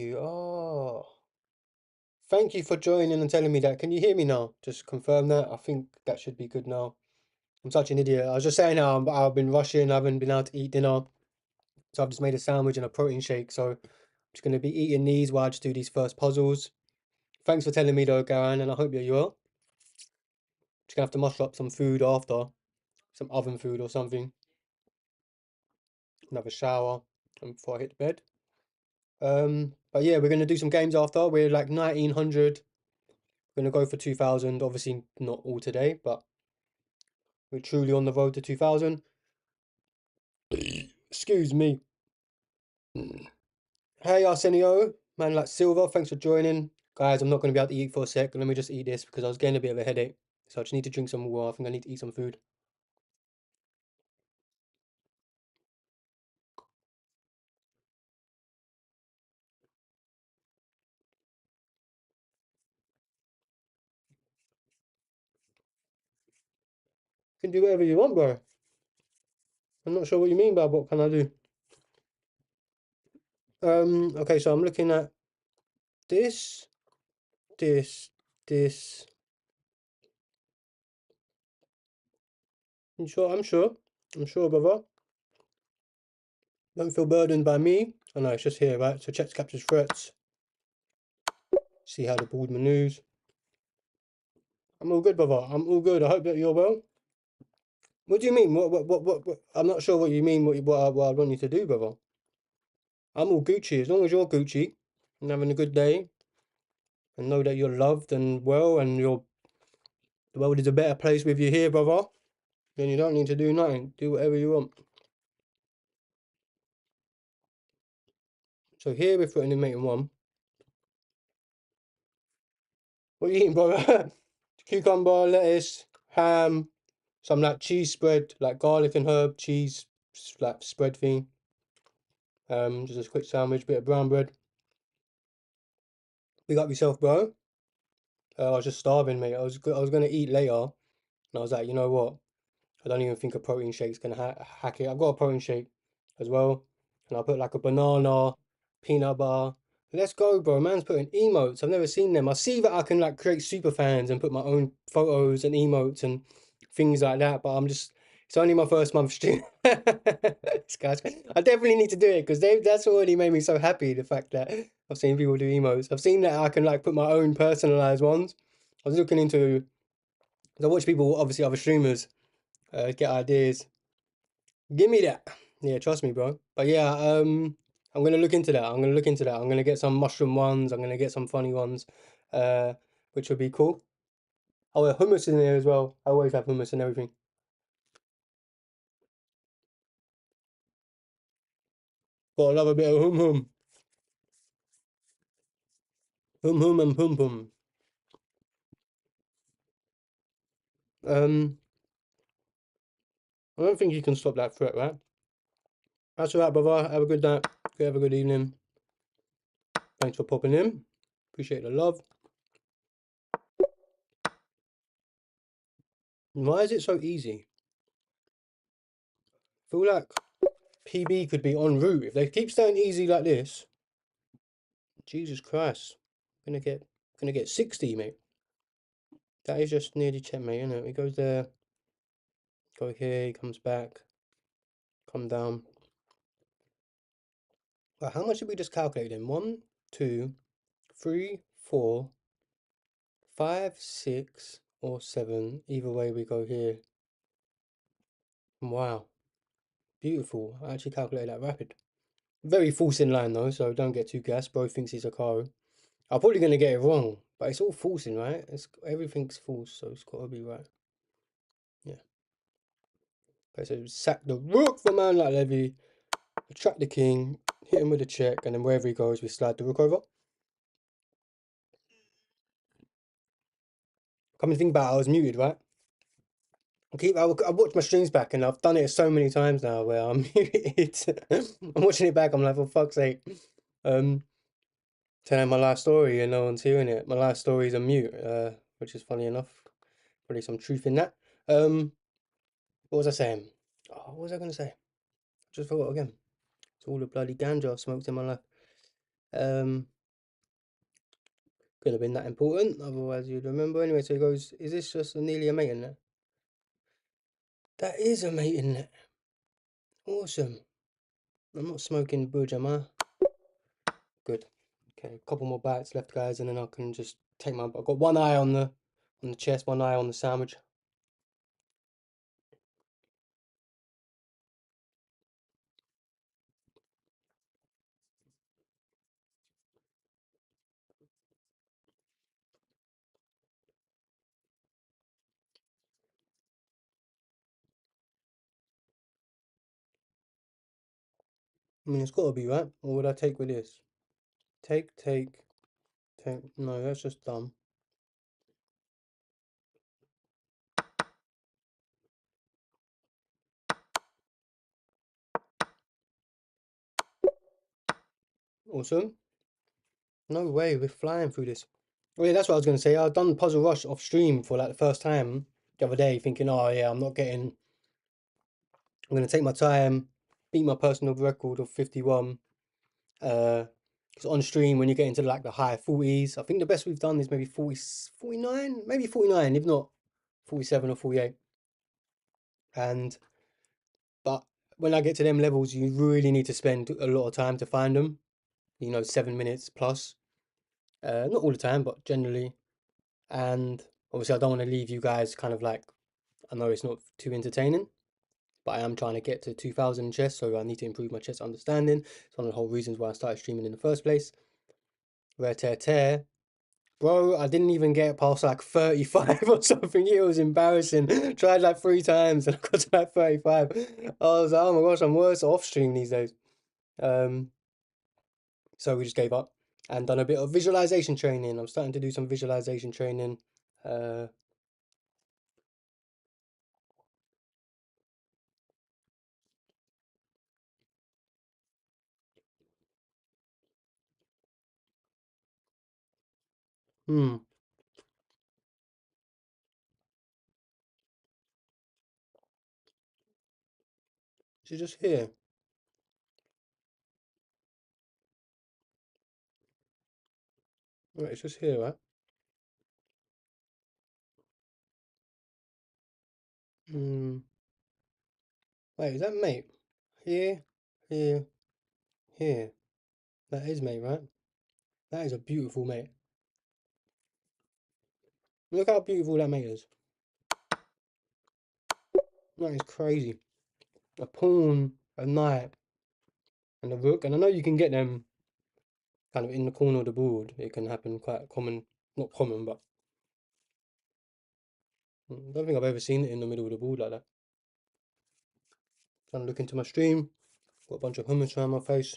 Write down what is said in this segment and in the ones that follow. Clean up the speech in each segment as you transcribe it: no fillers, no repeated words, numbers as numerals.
Oh, thank you for joining and telling me that. Can you hear me now? Just confirm that. I think that should be good now. I'm such an idiot. I was just saying how I've been rushing. I haven't been able to eat dinner. So I've just made a sandwich and a protein shake. So I'm just going to be eating these while I just do these first puzzles. Thanks for telling me though, Garan, and I hope that you are. Just going to have to muster up some food after. Some oven food or something. Another shower before I hit bed. But yeah, we're going to do some games after. We're like 1900. We're going to go for 2000. Obviously not all today, but we're truly on the road to 2000. Excuse me. Hey Arsenio, man like Silver, thanks for joining. Guys, I'm not going to be able to eat for a sec. Let me just eat this because I was getting a bit of a headache. So I just need to drink some water. I think I need to eat some food. You can do whatever you want, bro. I'm not sure what you mean by what can I do. Okay, so I'm looking at this, this, this. You sure? I'm sure. I'm sure, brother. Don't feel burdened by me. Oh no, it's just here, right? So checks captures threats. See how the board maneuvers. I'm all good, brother. I'm all good. I hope that you're well. What do you mean? What? I'm not sure what you mean. What I want you to do, brother. I'm all Gucci. As long as you're Gucci and having a good day and know that you're loved and well and the world is a better place with you here, brother, then you don't need to do nothing. Do whatever you want. So here we're putting in making one. What are you eating, brother? Cucumber, lettuce, ham, some like cheese spread, like garlic and herb cheese, like spread thing. Just a quick sandwich, bit of brown bread. Big up yourself, bro. I was just starving, mate. I was gonna eat later, and I was like, you know what? I don't even think a protein shake's gonna hack it. I've got a protein shake as well, and I put like a banana, peanut butter. Let's go, bro. Man's putting emotes. I've never seen them. I see that I can like create super fans and put my own photos and emotes and things like that, but I'm just. It's only my first month stream. Guys, I definitely need to do it because that's already made me so happy. The fact that I've seen people do emotes. I've seen that I can like put my own personalized ones. I was looking into. I watch people, obviously other streamers, get ideas. Give me that. Yeah, trust me, bro. But yeah, I'm gonna look into that. I'm gonna look into that. I'm gonna get some mushroom ones. I'm gonna get some funny ones, uh, which would be cool. Oh, yeah, hummus in there as well. I always have hummus and everything. Gotta love a bit of hum and pum pum. Um, I don't think you can stop that threat, right? That's alright, brother. Have a good night. Have a good evening. Thanks for popping in. Appreciate the love. Why is it so easy? I feel like PB could be en route. If they keep staying easy like this, Jesus Christ. Gonna get 60, mate. That is just nearly checkmate, isn't it? He goes there, go here, he comes back, come down. Well, how much did we just calculate then? 1, 2, 3, 4, 5, 6, or 7. Either way we go here. Wow. Beautiful. I actually calculated that rapid. Very false in line though, so don't get too gassed. Bro thinks he's a car. I'm probably gonna get it wrong, but it's all false in, right? Everything's false, so it's gotta be right. Yeah. Okay, so sack the rook for man like Levy, attract the king, hit him with a check, and then wherever he goes, we slide the rook over. Come and think about it, I was muted, right? I watch my streams back, and I've done it so many times now where I'm muted. I'm watching it back, I'm like, for fuck's sake. Telling my life story and no one's hearing it. My life story is a mute, which is funny enough. Probably some truth in that. What was I saying? Oh, what was I going to say? Just forgot again. It's all the bloody ganja I've smoked in my life. Um, Couldn't have been that important, otherwise you'd remember. Anyway, so he goes, is this just nearly a mate in it? That is a mate in it. Awesome. I'm not smoking budge, am I? Good. Okay, a couple more bites left, guys, and then I can just take my. I've got one eye on the chest, one eye on the sandwich. I mean, it's got to be right. Or would I take with this? Take, take, take. No, that's just dumb. Awesome. No way, we're flying through this. Oh yeah, that's what I was going to say. I've done Puzzle Rush off stream for like the first time the other day, thinking, oh yeah, I'm going to take my time, beat my personal record of 51. Because on stream, when you get into like the high 40s, I think the best we've done is maybe 40, 49, maybe 49, if not 47 or 48. But when I get to them levels, you really need to spend a lot of time to find them. 7 minutes plus. Not all the time, but generally. And obviously, I don't want to leave you guys kind of like, I know it's not too entertaining, but I am trying to get to 2000 chess, so I need to improve my chess understanding. It's one of the whole reasons why I started streaming in the first place. Rare tear tear. Bro, I didn't even get past like 35 or something. It was embarrassing. Tried like 3 times and I got to like 35. I was like, oh my gosh, I'm worse off stream these days. Um, so we just gave up and done a bit of visualization training. I'm starting to do some visualization training. Uh, hmm, she's just here. Right, it's just here, right? Hmm. Wait, is that mate? Here, here, here. That is mate, right? That is a beautiful mate. Look how beautiful that mate is. That is crazy. A pawn, a knight, and a rook. And I know you can get them kind of in the corner of the board. It can happen quite common, not common, but I don't think I've ever seen it in the middle of the board like that. Trying to look into my stream. Got a bunch of hummus around my face.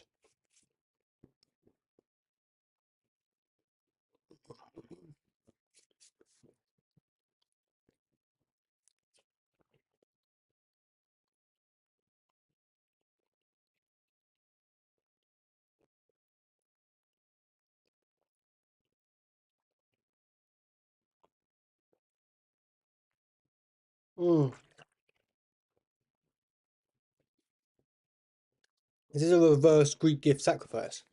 Mm. This is a reverse Greek gift sacrifice,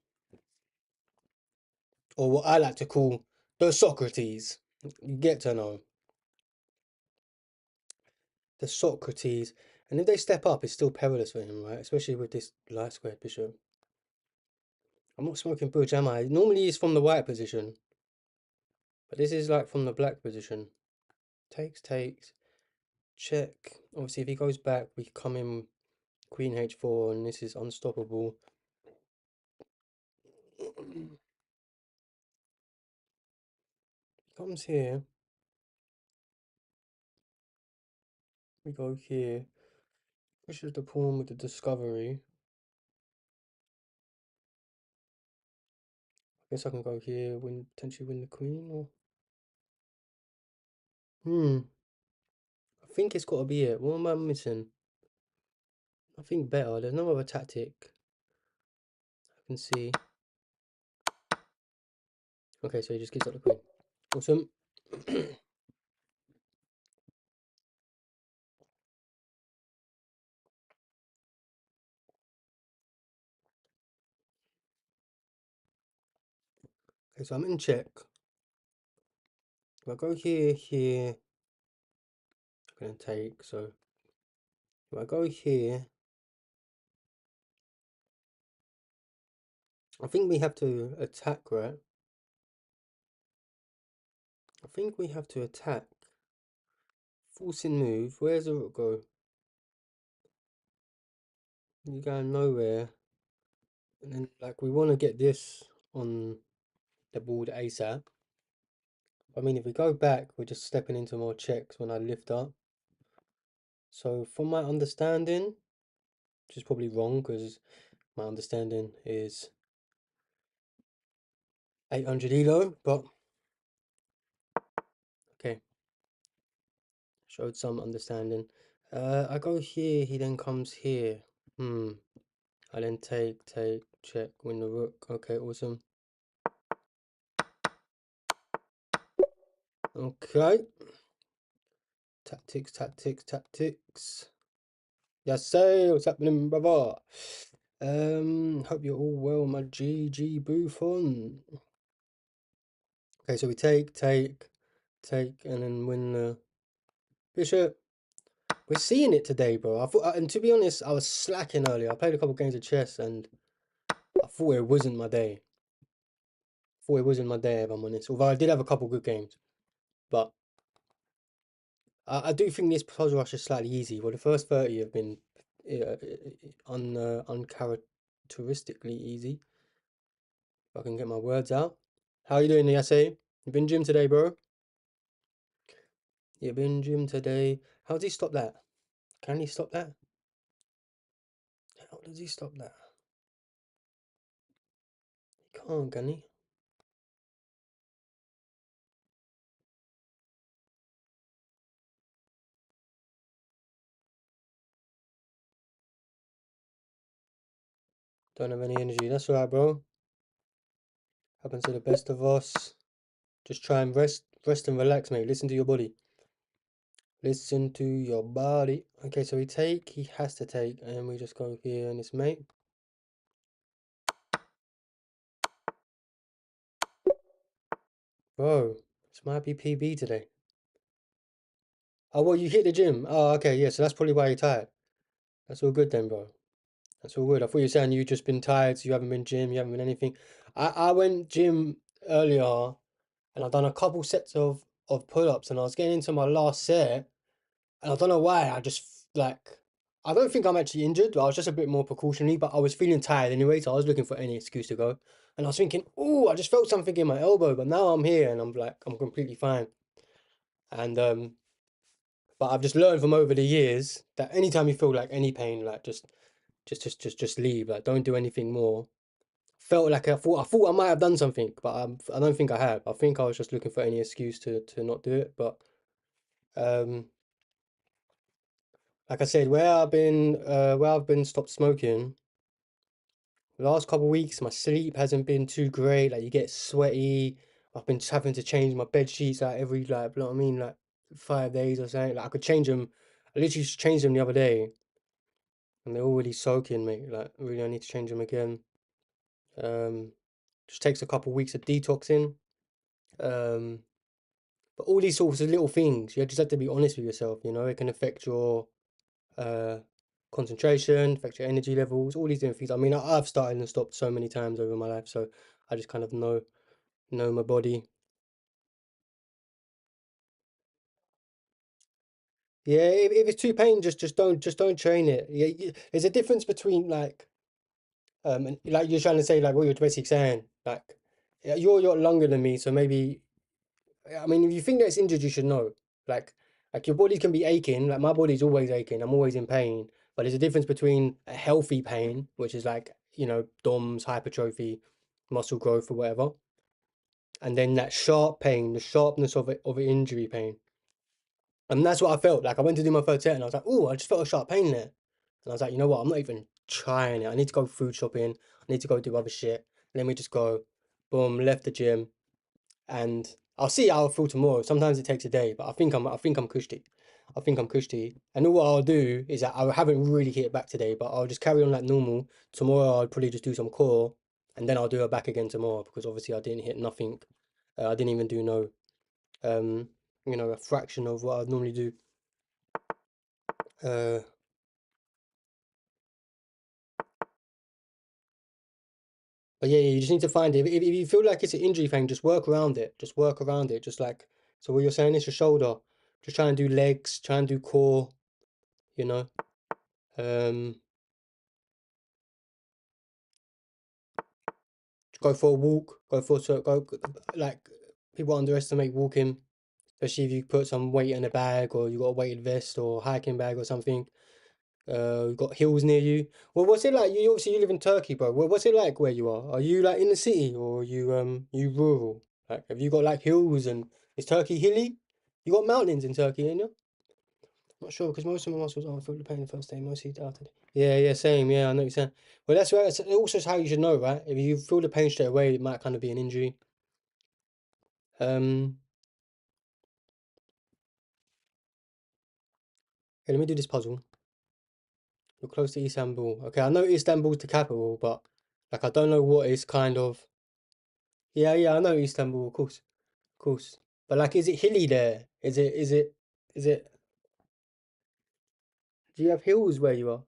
or what I like to call the Socrates. You get to know the Socrates, and if they step up, it's still perilous for him, right? Especially with this light squared bishop. I'm not smoking butch, am I? Normally it's from the white position, but this is like from the black position. Takes, takes, check. Obviously, if he goes back, we come in Queen H4, and this is unstoppable. Comes here. We go here. Pushes the pawn with the discovery. I guess I can go here, potentially win the queen, or I think it's got to be it. What am I missing? I think better. There's no other tactic I can see. Okay, so he just gives up the queen. Awesome. Okay, so I'm in check. If I go here, I'm gonna take, so if I go here, I think we have to attack, right? I think we have to attack. Forcing move, where's the rook go? You're going nowhere. And then, like, we want to get this on the board ASAP. I mean, if we go back, we're just stepping into more checks when I lift up. So, from my understanding, which is probably wrong because my understanding is 800 elo, but okay, showed some understanding. I go here, he then comes here. I then take, check, win the rook. Okay, awesome. Okay. Tactics. Yes, sir. What's happening, brother? Hope you're all well, my GG Buffon. Okay, so we take, and then win the bishop. We're seeing it today, bro. I thought, and to be honest, I was slacking earlier. I played a couple games of chess, and I thought it wasn't my day. If I'm honest. Although I did have a couple good games, but I do think this puzzle rush is slightly easy. Well, the first 30 have been uncharacteristically easy. If I can get my words out. How you doing, Yase? You been gym today, bro? You been gym today? How does he stop that? Can he stop that? How does he stop that? He can't, can he? Don't have any energy. That's alright, bro. Happens to the best of us. Just try and rest and relax, mate. Listen to your body. Listen to your body. Okay, so he has to take, and we just go here and it's mate. Bro, this might be PB today. Oh, well, you hit the gym. Oh, okay, yeah, so that's probably why you're tired. That's all good then, bro. That's all good. I thought you were saying you've just been tired, so you haven't been gym, you haven't been anything. I went gym earlier, and I've done a couple sets of pull-ups, and I was getting into my last set, and I don't know why, I just, like, I don't think I'm actually injured, but I was just a bit more precautionary, but I was feeling tired anyway, so I was looking for any excuse to go. And I was thinking, oh, I just felt something in my elbow, but now I'm here, and I'm like, I'm completely fine. And, but I've just learned from over the years that anytime you feel like any pain, like just leave. Like don't do anything more. Felt like I thought I might have done something, but I don't think I have. I think I was just looking for any excuse to not do it. But um, like I said, where I've been stopped smoking. The last couple of weeks, my sleep hasn't been too great. Like you get sweaty. I've been having to change my bed sheets like every like, you know what I mean, like 5 days or something. Like I could change them. I literally just changed them the other day, and they're already soaking, mate. Like really, I need to change them again. Um, just takes a couple of weeks of detoxing. Um, but all these sorts of little things, you just have to be honest with yourself. You know, it can affect your uh concentration, affect your energy levels, all these different things. I mean, I've started and stopped so many times over my life, so I just kind of know my body. Yeah, if it's too pain, just don't train it. Yeah, there's a difference between like and like you're trying to say like what you're basically saying like yeah, you're longer than me, so maybe I mean if you think that it's injured, you should know. Like like your body can be aching. Like my body's always aching. I'm always in pain. But there's a difference between a healthy pain, which is like you know DOMS, hypertrophy, muscle growth or whatever, and then that sharp pain, the sharpness of an injury pain. And that's what I felt. Like I went to do my third set and I was like, oh, I just felt a sharp pain there. And I was like, you know what? I'm not even trying it. I need to go food shopping. I need to go do other shit. Let me just go. Boom, left the gym. And I'll see how I feel tomorrow. Sometimes it takes a day, but I think I'm cushy. I think I'm cushy. And all what I'll do is that I haven't really hit it back today, but I'll just carry on like normal. Tomorrow I'll probably just do some core. and then I'll do her back again tomorrow because obviously I didn't hit nothing. I didn't even do no, a fraction of what I'd normally do. Uh, but yeah, you just need to find it. If you feel like it's an injury thing, just work around it. Just work around it. Just like, so what you're saying is your shoulder. Just try and do legs, try and do core, you know. Um, go for a walk, go, like, people underestimate walking, especially if you put some weight in a bag or you got a weighted vest or hiking bag or something. You've got hills near you. Well, what's it like? You obviously you live in Turkey, bro. What's it like where you are? Are you like in the city or are you rural? Like, have you got like hills and is Turkey hilly? You got mountains in Turkey, ain't you? Not sure because most of my muscles are feel the pain the first day, mostly after. Yeah, yeah, same. Yeah, I know what you're saying. Well, that's right. It's also how you should know, right? If you feel the pain straight away, it might kind of be an injury. Um, okay, let me do this puzzle. You're close to Istanbul. Okay, I know Istanbul's the capital, but like I don't know what is kind of. Yeah, yeah, I know Istanbul, of course, of course. But like, is it hilly there? Is it? Do you have hills where you are?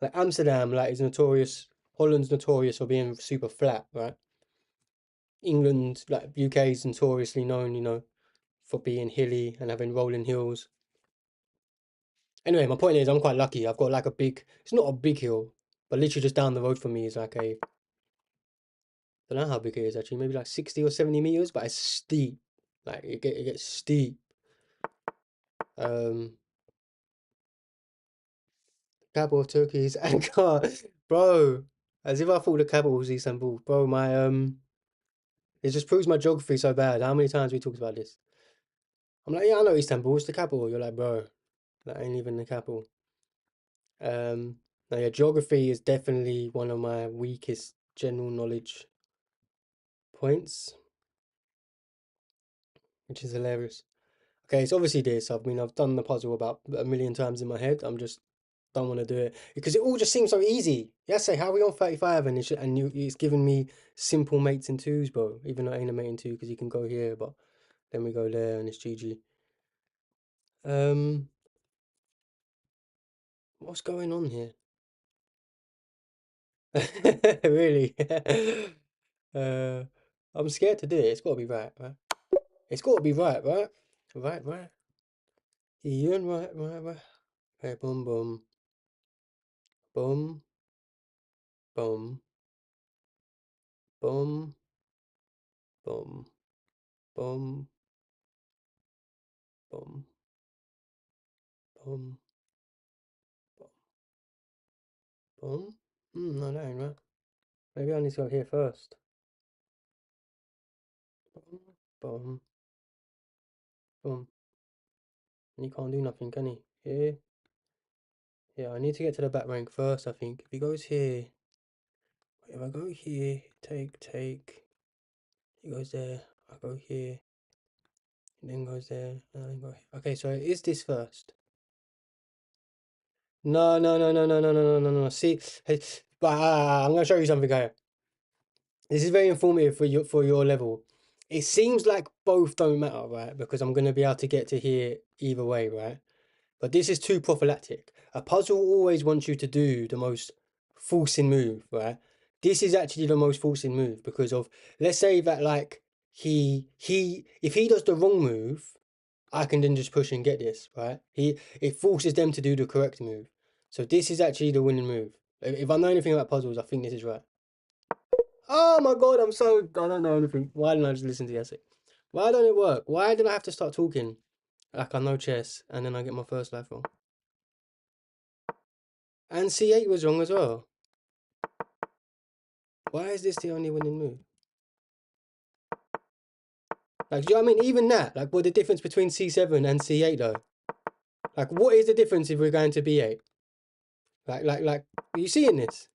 Like Amsterdam, like is notorious. Holland's notorious for being super flat, right? England, like UK, is notoriously known, for being hilly and having rolling hills. Anyway, my point is, I'm quite lucky. I've got like a big. It's not a big hill, but literally just down the road from me is like a. I don't know how big it is actually. Maybe like 60 or 70 meters, but it's steep. Like it gets steep. Um, capital of Turkey is Ankara, bro. As if I thought the capital was Istanbul, bro. It just proves my geography so bad. How many times we talked about this? I'm like, yeah, I know Istanbul. It's the capital. You're like, bro, that ain't even the capital. Now yeah, geography is definitely one of my weakest general knowledge points, which is hilarious. Okay, it's obviously this. I've done the puzzle about a million times in my head. I'm just don't want to do it because it all just seems so easy. Yeah, say how are we on 35 and it's giving me simple mates and twos, bro. Even though it ain't a mate and two because you can go here, but then we go there and it's GG. Um, what's going on here? Really? Uh, I'm scared to do it. It's got to be right, right? It's got to be right, right? Right, right. Ian, right, right, right. Hey, boom, boom, boom, boom, boom, boom, boom, boom, boom, boom. No, that ain't right. Maybe I need to go here first. Boom, boom, boom. And he can't do nothing, can he? Here. Yeah, I need to get to the back rank first, I think. If he goes here, if I go here, take. He goes there. I go here. He then goes there. And I go here. Okay, so is this first? No, no, no, no, no, no, no, no, no, no. See, hey, I'm gonna show you something here. This is very informative for your level. It seems like both don't matter, right? Because I'm gonna be able to get to here either way, right? But this is too prophylactic. A puzzle always wants you to do the most forcing move, right? This is actually the most forcing move because of let's say that like he if he does the wrong move, I can then just push and get this, right? It forces them to do the correct move. So this is actually the winning move. If I know anything about puzzles, I think this is right. Oh my god, I don't know anything. Why didn't I just listen to the essay? Why don't it work? Why did I have to start talking like I know chess and then I get my first life wrong? And C8 was wrong as well. Why is this the only winning move? Like, do you know what I mean? Even that, like, what the difference between C7 and C8 though? Like, what is the difference if we're going to B8? Are you seeing this?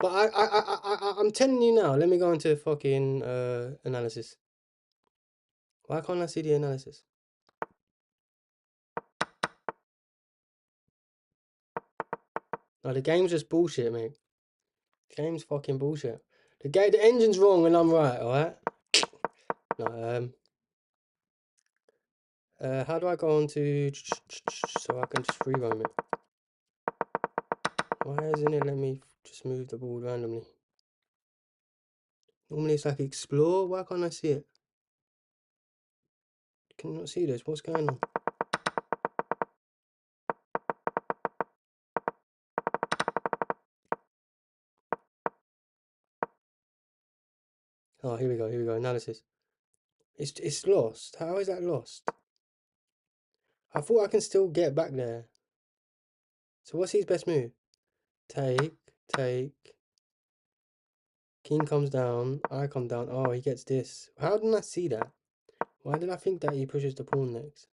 But I'm telling you now. Let me go into fucking analysis. Why can't I see the analysis? No, the game's just bullshit, mate. The game's fucking bullshit. The engine's wrong and I'm right, alright? No, how do I go on to so I can just free roam it? Why isn't it letting me just move the ball randomly? Normally it's like explore. Why can't I see it? Can you not see this? What's going on? Oh, here we go. Here we go. Analysis. It's lost. How is that lost? I thought I can still get back there. So what's his best move? Take, take. King comes down. I come down. Oh, he gets this. How didn't I see that? Why did I think that he pushes the pawn next?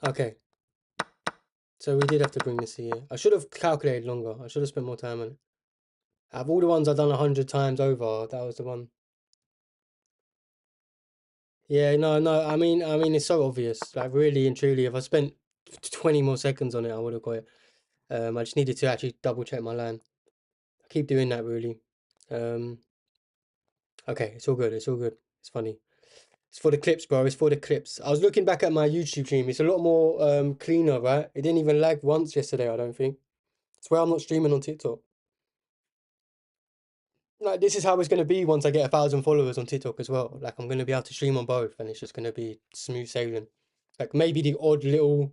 Okay. So we did have to bring this here. I should have calculated longer. I should have spent more time on it. Out of all the ones I've done 100 times over, that was the one. Yeah, no. I mean, it's so obvious. Like, really and truly, if I spent 20 more seconds on it, I would have got it. I just needed to actually double check my line. I keep doing that, really. Okay, it's all good. It's all good. It's funny. It's for the clips, bro. It's for the clips. I was looking back at my YouTube stream. It's a lot more cleaner, right? It didn't even lag once yesterday, I don't think. It's where I'm not streaming on TikTok. Like, this is how it's going to be once I get 1,000 followers on TikTok as well. Like, I'm going to be able to stream on both, and it's just going to be smooth sailing. Like, maybe the odd little,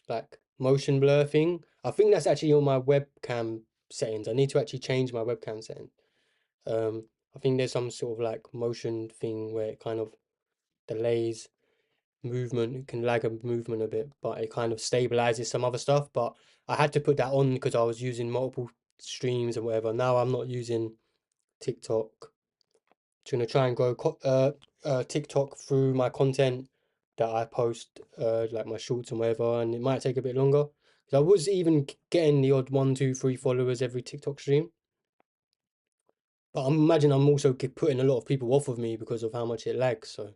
like, motion blur thing. I think that's actually on my webcam settings. I need to actually change my webcam setting. I think there's some sort of, like, motion thing where it kind of delays movement. It can lag a movement a bit, but it kind of stabilizes some other stuff. But I had to put that on because I was using multiple streams and whatever. Now I'm not using TikTok. Just gonna try and grow TikTok through my content that I post, like my shorts and whatever, and it might take a bit longer. 'Cause I was even getting the odd 1, 2, 3 followers every TikTok stream, but I imagine I'm also putting a lot of people off of me because of how much it lags. So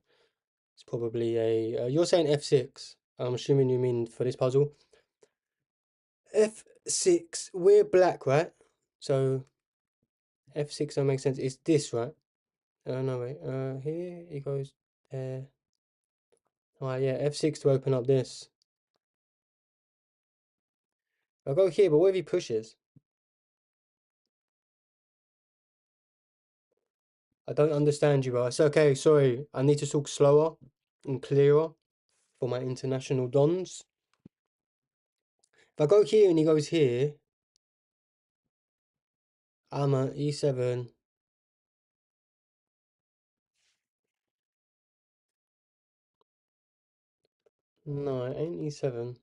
it's probably a. You're saying F6. I'm assuming you mean for this puzzle. F6. We're black, right? So F6 don't make sense. It's this, right? No wait. Here it goes there. Alright, yeah, F6 to open up this. I'll go here, but what if he pushes? I don't understand you, bro. It's okay, sorry. I need to talk slower and clearer for my international dons. If I go here and he goes here, I'm at E7. No, it ain't E7.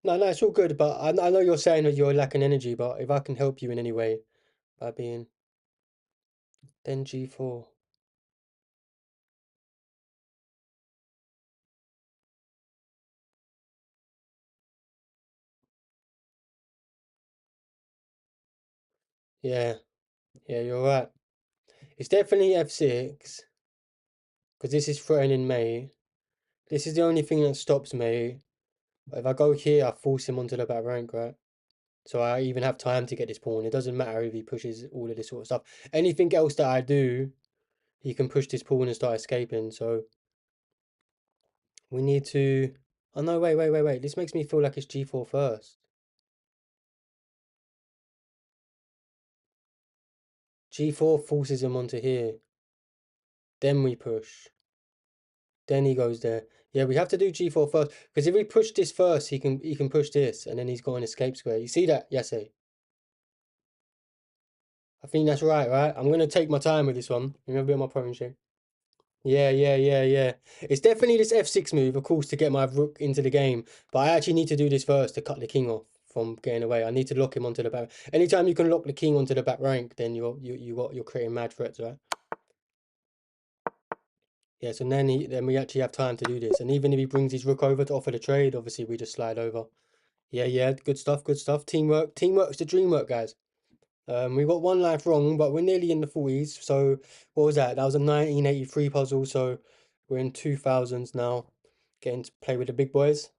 No, it's all good, but I know you're saying that you're lacking energy, but if I can help you in any way by being, then G4. Yeah, yeah, you're right. It's definitely F6, because this is threatening May. This is the only thing that stops me. If I go here, I force him onto the back rank, right? So I even have time to get this pawn. It doesn't matter if he pushes all of this sort of stuff. Anything else that I do, he can push this pawn and start escaping. So we need to... Oh no, wait. This makes me feel like it's G4 first. G4 forces him onto here. Then we push. Then he goes there. Yeah, we have to do G4 first. Because if we push this first, he can push this. And then he's got an escape square. You see that? Yes, I think that's right? I'm going to take my time with this one. Remember my point shape. Yeah. It's definitely this F6 move, of course, to get my rook into the game. But I actually need to do this first to cut the king off from getting away. I need to lock him onto the back. Anytime you can lock the king onto the back rank, then you're creating mad threats, right? Yeah, so then we actually have time to do this. And even if he brings his rook over to offer the trade, obviously we just slide over. Yeah, yeah, good stuff, good stuff. Teamwork, teamwork's the dream work, guys. We got one life wrong, but we're nearly in the 40s. So what was that? That was a 1983 puzzle. So we're in 2000s now, getting to play with the big boys.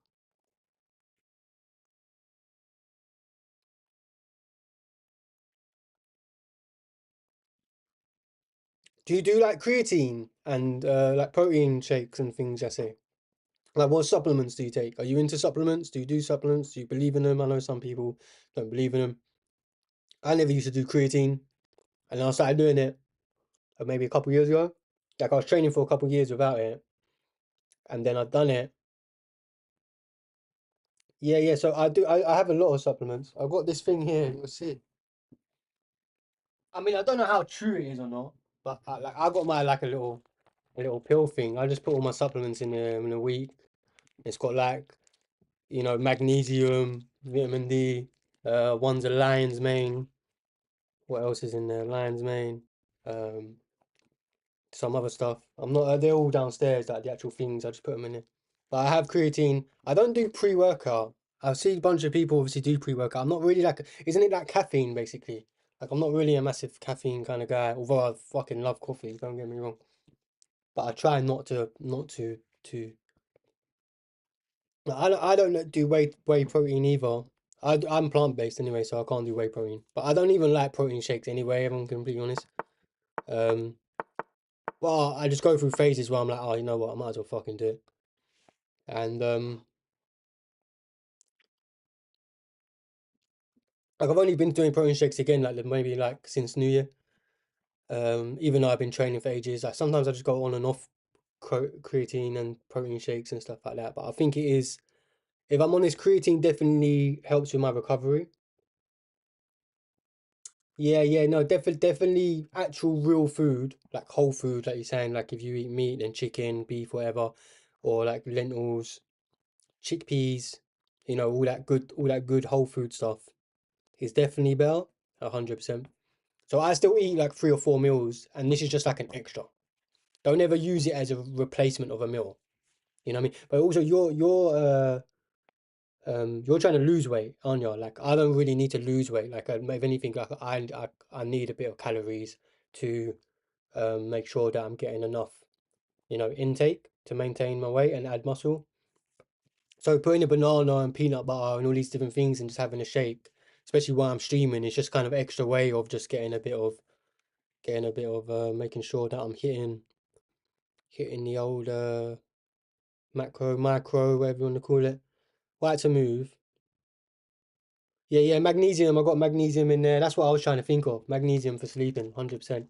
Do you do like creatine and like protein shakes and things, Jesse? Like what supplements do you take? Are you into supplements? Do you do supplements? Do you believe in them? I know some people don't believe in them. I never used to do creatine, and I started doing it maybe a couple years ago. Like I was training for a couple years without it, and then I've done it. Yeah, yeah. So I do. I have a lot of supplements. I've got this thing here. You'll see. I mean, I don't know how true it is or not, but like I got my like a little pill thing. I just put all my supplements in there in a week. It's got like magnesium, vitamin D. One's a lion's mane. What else is in there? Lion's mane. Um, some other stuff. I'm not. They're all downstairs. Like the actual things. I just put them in there. But I have creatine. I don't do pre-workout. I see a bunch of people obviously do pre-workout. I'm not really like. Isn't it like caffeine basically? Like I'm not really a massive caffeine kind of guy. Although I fucking love coffee. Don't get me wrong. But I try not to. No, I don't do whey protein either. I'm plant-based anyway, so I can't do whey protein. But I don't even like protein shakes anyway, if I'm completely honest. Um, well, I just go through phases where I'm like, oh, you know what, I might as well fucking do it. And like I've only been doing protein shakes again, like maybe like since New Year. Even though I've been training for ages, like sometimes I just go on and off creatine and protein shakes and stuff like that. But I think it is, if I'm honest, creatine definitely helps with my recovery. Yeah, yeah, no, definitely actual real food, like whole food, like you're saying, like if you eat meat and chicken, beef, whatever, or like lentils, chickpeas, all that good whole food stuff is definitely better, 100%. So I still eat like 3 or 4 meals, and this is just like an extra. Don't ever use it as a replacement of a meal. You know what I mean? But also, you're trying to lose weight, aren't you? Like I don't really need to lose weight. Like if anything, like I need a bit of calories to make sure that I'm getting enough, intake to maintain my weight and add muscle. So putting a banana and peanut butter and all these different things and just having a shake, especially while I'm streaming, it's just kind of extra way of just getting a bit of making sure that I'm hitting the old macro, micro, whatever you want to call it. Right to move. Yeah, yeah, magnesium. I got magnesium in there. That's what I was trying to think of. Magnesium for sleeping, 100%.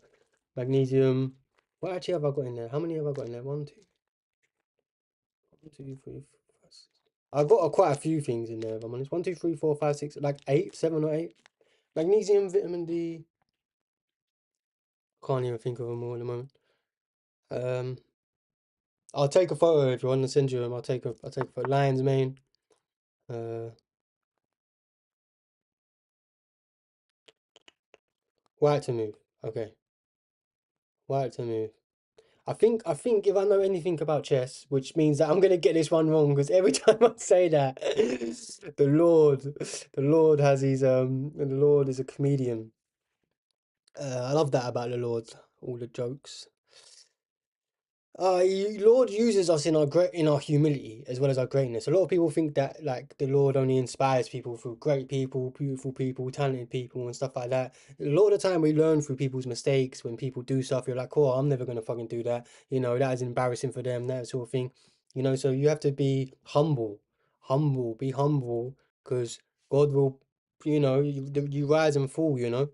Magnesium. What actually have I got in there? How many have I got in there? One, two, three, four, five, six. I've got quite a few things in there, if I'm honest. One, two, three, four, five, six, like eight, 7 or 8. Magnesium, vitamin D. Can't even think of them all at the moment. Um, I'll take a photo if you want to send you them. I'll take a photo. Lion's mane. Uh, Wire to move. Okay, wire to move. I think if I know anything about chess, which means that I'm gonna get this one wrong, because every time I say that, the Lord, the Lord is a comedian. I love that about the Lord, all the jokes. Lord uses us in our humility as well as our greatness. A lot of people think that like the Lord only inspires people through great people, beautiful people, talented people, and stuff like that. A lot of the time we learn through people's mistakes. When people do stuff, you're like, "Oh, I'm never gonna fucking do that." That is embarrassing for them, that sort of thing. So you have to be humble, be humble, because God will, you rise and fall. And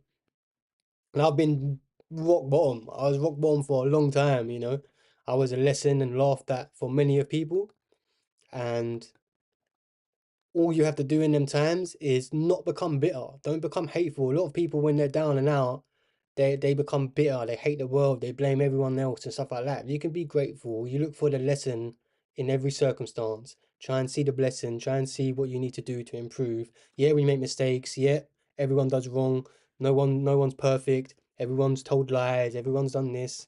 I've been rock bottom. I was rock bottom for a long time. I was a lesson and laughed at for many of people. And all you have to do in them times is not become bitter. Don't become hateful. A lot of people, when they're down and out, they become bitter. They hate the world. They blame everyone else and stuff like that. You can be grateful. You look for the lesson in every circumstance. Try and see the blessing. Try and see what you need to do to improve. Yeah, we make mistakes. Yeah, everyone does wrong. No one's perfect. Everyone's told lies. Everyone's done this.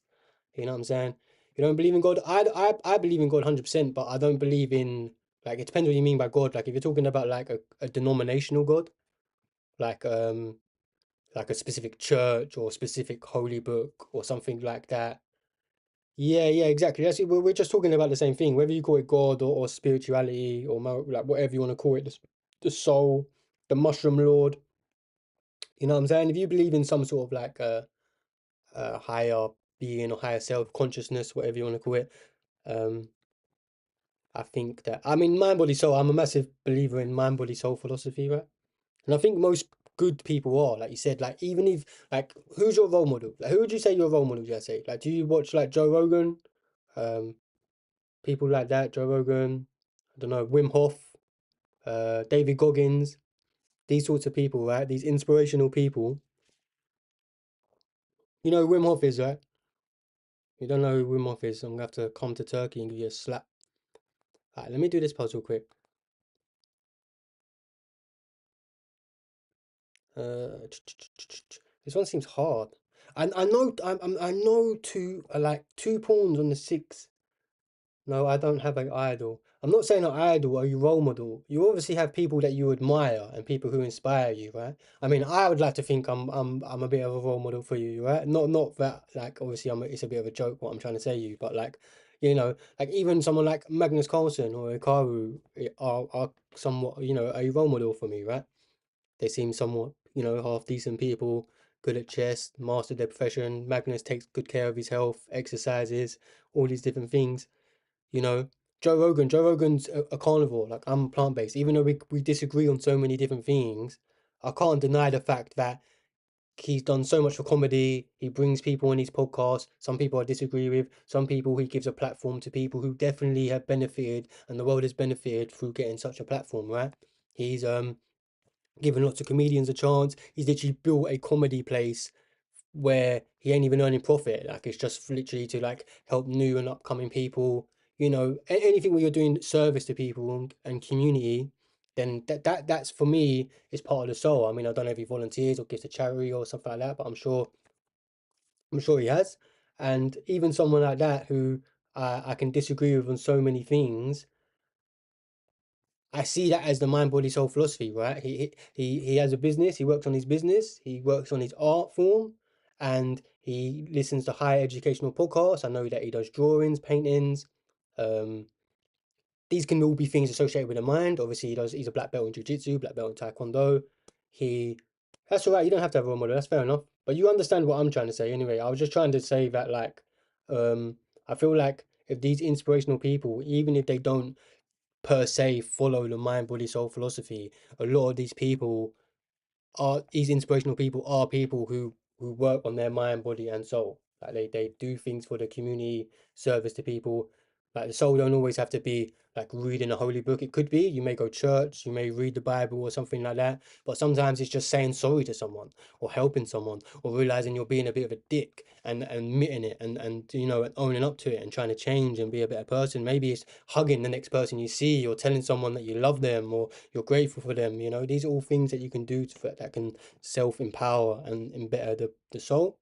You know what I'm saying? You don't believe in God? I believe in God 100%, but I don't believe in, like, it depends what you mean by God. Like if you're talking about like a denominational God, like um like a specific church or specific holy book or something like that. Yeah, yeah, exactly. That's it. We're just talking about the same thing, whether you call it God or spirituality or like whatever you want to call it, the soul, the mushroom lord. You know what I'm saying? If you believe in some sort of like a higher being or higher self consciousness, whatever you want to call it, um, I think that, I mean, mind, body, soul. I'm a massive believer in mind, body, soul philosophy, right? And I think most good people are, like you said, like even if like who's your role model? Like who would you say your role model? Do you say like do you watch like Joe Rogan, um, people like that, Joe Rogan, I don't know, Wim Hof, David Goggins, these sorts of people, right? These inspirational people. You know who Wim Hof is, right? You don't know who Wim Hof is, so I'm gonna have to come to Turkey and give you a slap. Alright, let me do this puzzle quick. This one seems hard. I know I know like two pawns on the six. No, I don't have an idol. I'm not saying an idol or your role model. You obviously have people that you admire and people who inspire you, right? I mean, I would like to think I'm a bit of a role model for you, right? Not that like obviously it's a bit of a joke what I'm trying to say to you, but like like even someone like Magnus Carlsen or Hikaru are somewhat a role model for me, right? They seem somewhat half decent people, good at chess, mastered their profession. Magnus takes good care of his health, exercises, all these different things. You know, Joe Rogan's a carnivore. Like I'm plant-based. Even though we disagree on so many different things, I can't deny the fact that he's done so much for comedy. He brings people on his podcast. Some people I disagree with. Some people he gives a platform to people who definitely have benefited and the world has benefited through getting such a platform, right? He's given lots of comedians a chance. He's literally built a comedy place where he ain't even earning profit. Like it's just literally to like help new and upcoming people. Anything where you're doing service to people and community, then that's for me is part of the soul. I mean, I don't know if he volunteers or gives to charity or something like that, but I'm sure he has. And even someone like that who I can disagree with on so many things, I see that as the mind, body, soul philosophy, right? He has a business. He works on his business. He works on his art form, and he listens to higher educational podcasts. I know that he does drawings, paintings. Um, these can all be things associated with the mind. Obviously, He's a black belt in jiu-jitsu, black belt in taekwondo. He, that's all right. You don't have to have a role model. That's fair enough. But you understand what I'm trying to say, anyway. I was just trying to say that, like, um, I feel like if these inspirational people, even if they don't per se follow the mind body soul philosophy, a lot of these inspirational people are people who work on their mind, body, and soul. Like they do things for the community, service to people. Like the soul don't always have to be like reading a holy book. It could be you may go church, you may read the Bible or something like that. But sometimes it's just saying sorry to someone or helping someone or realizing you're being a bit of a dick and admitting it and owning up to it and trying to change and be a better person. Maybe it's hugging the next person you see or telling someone that you love them or you're grateful for them. These are all things that you can do that can self-empower and better the soul.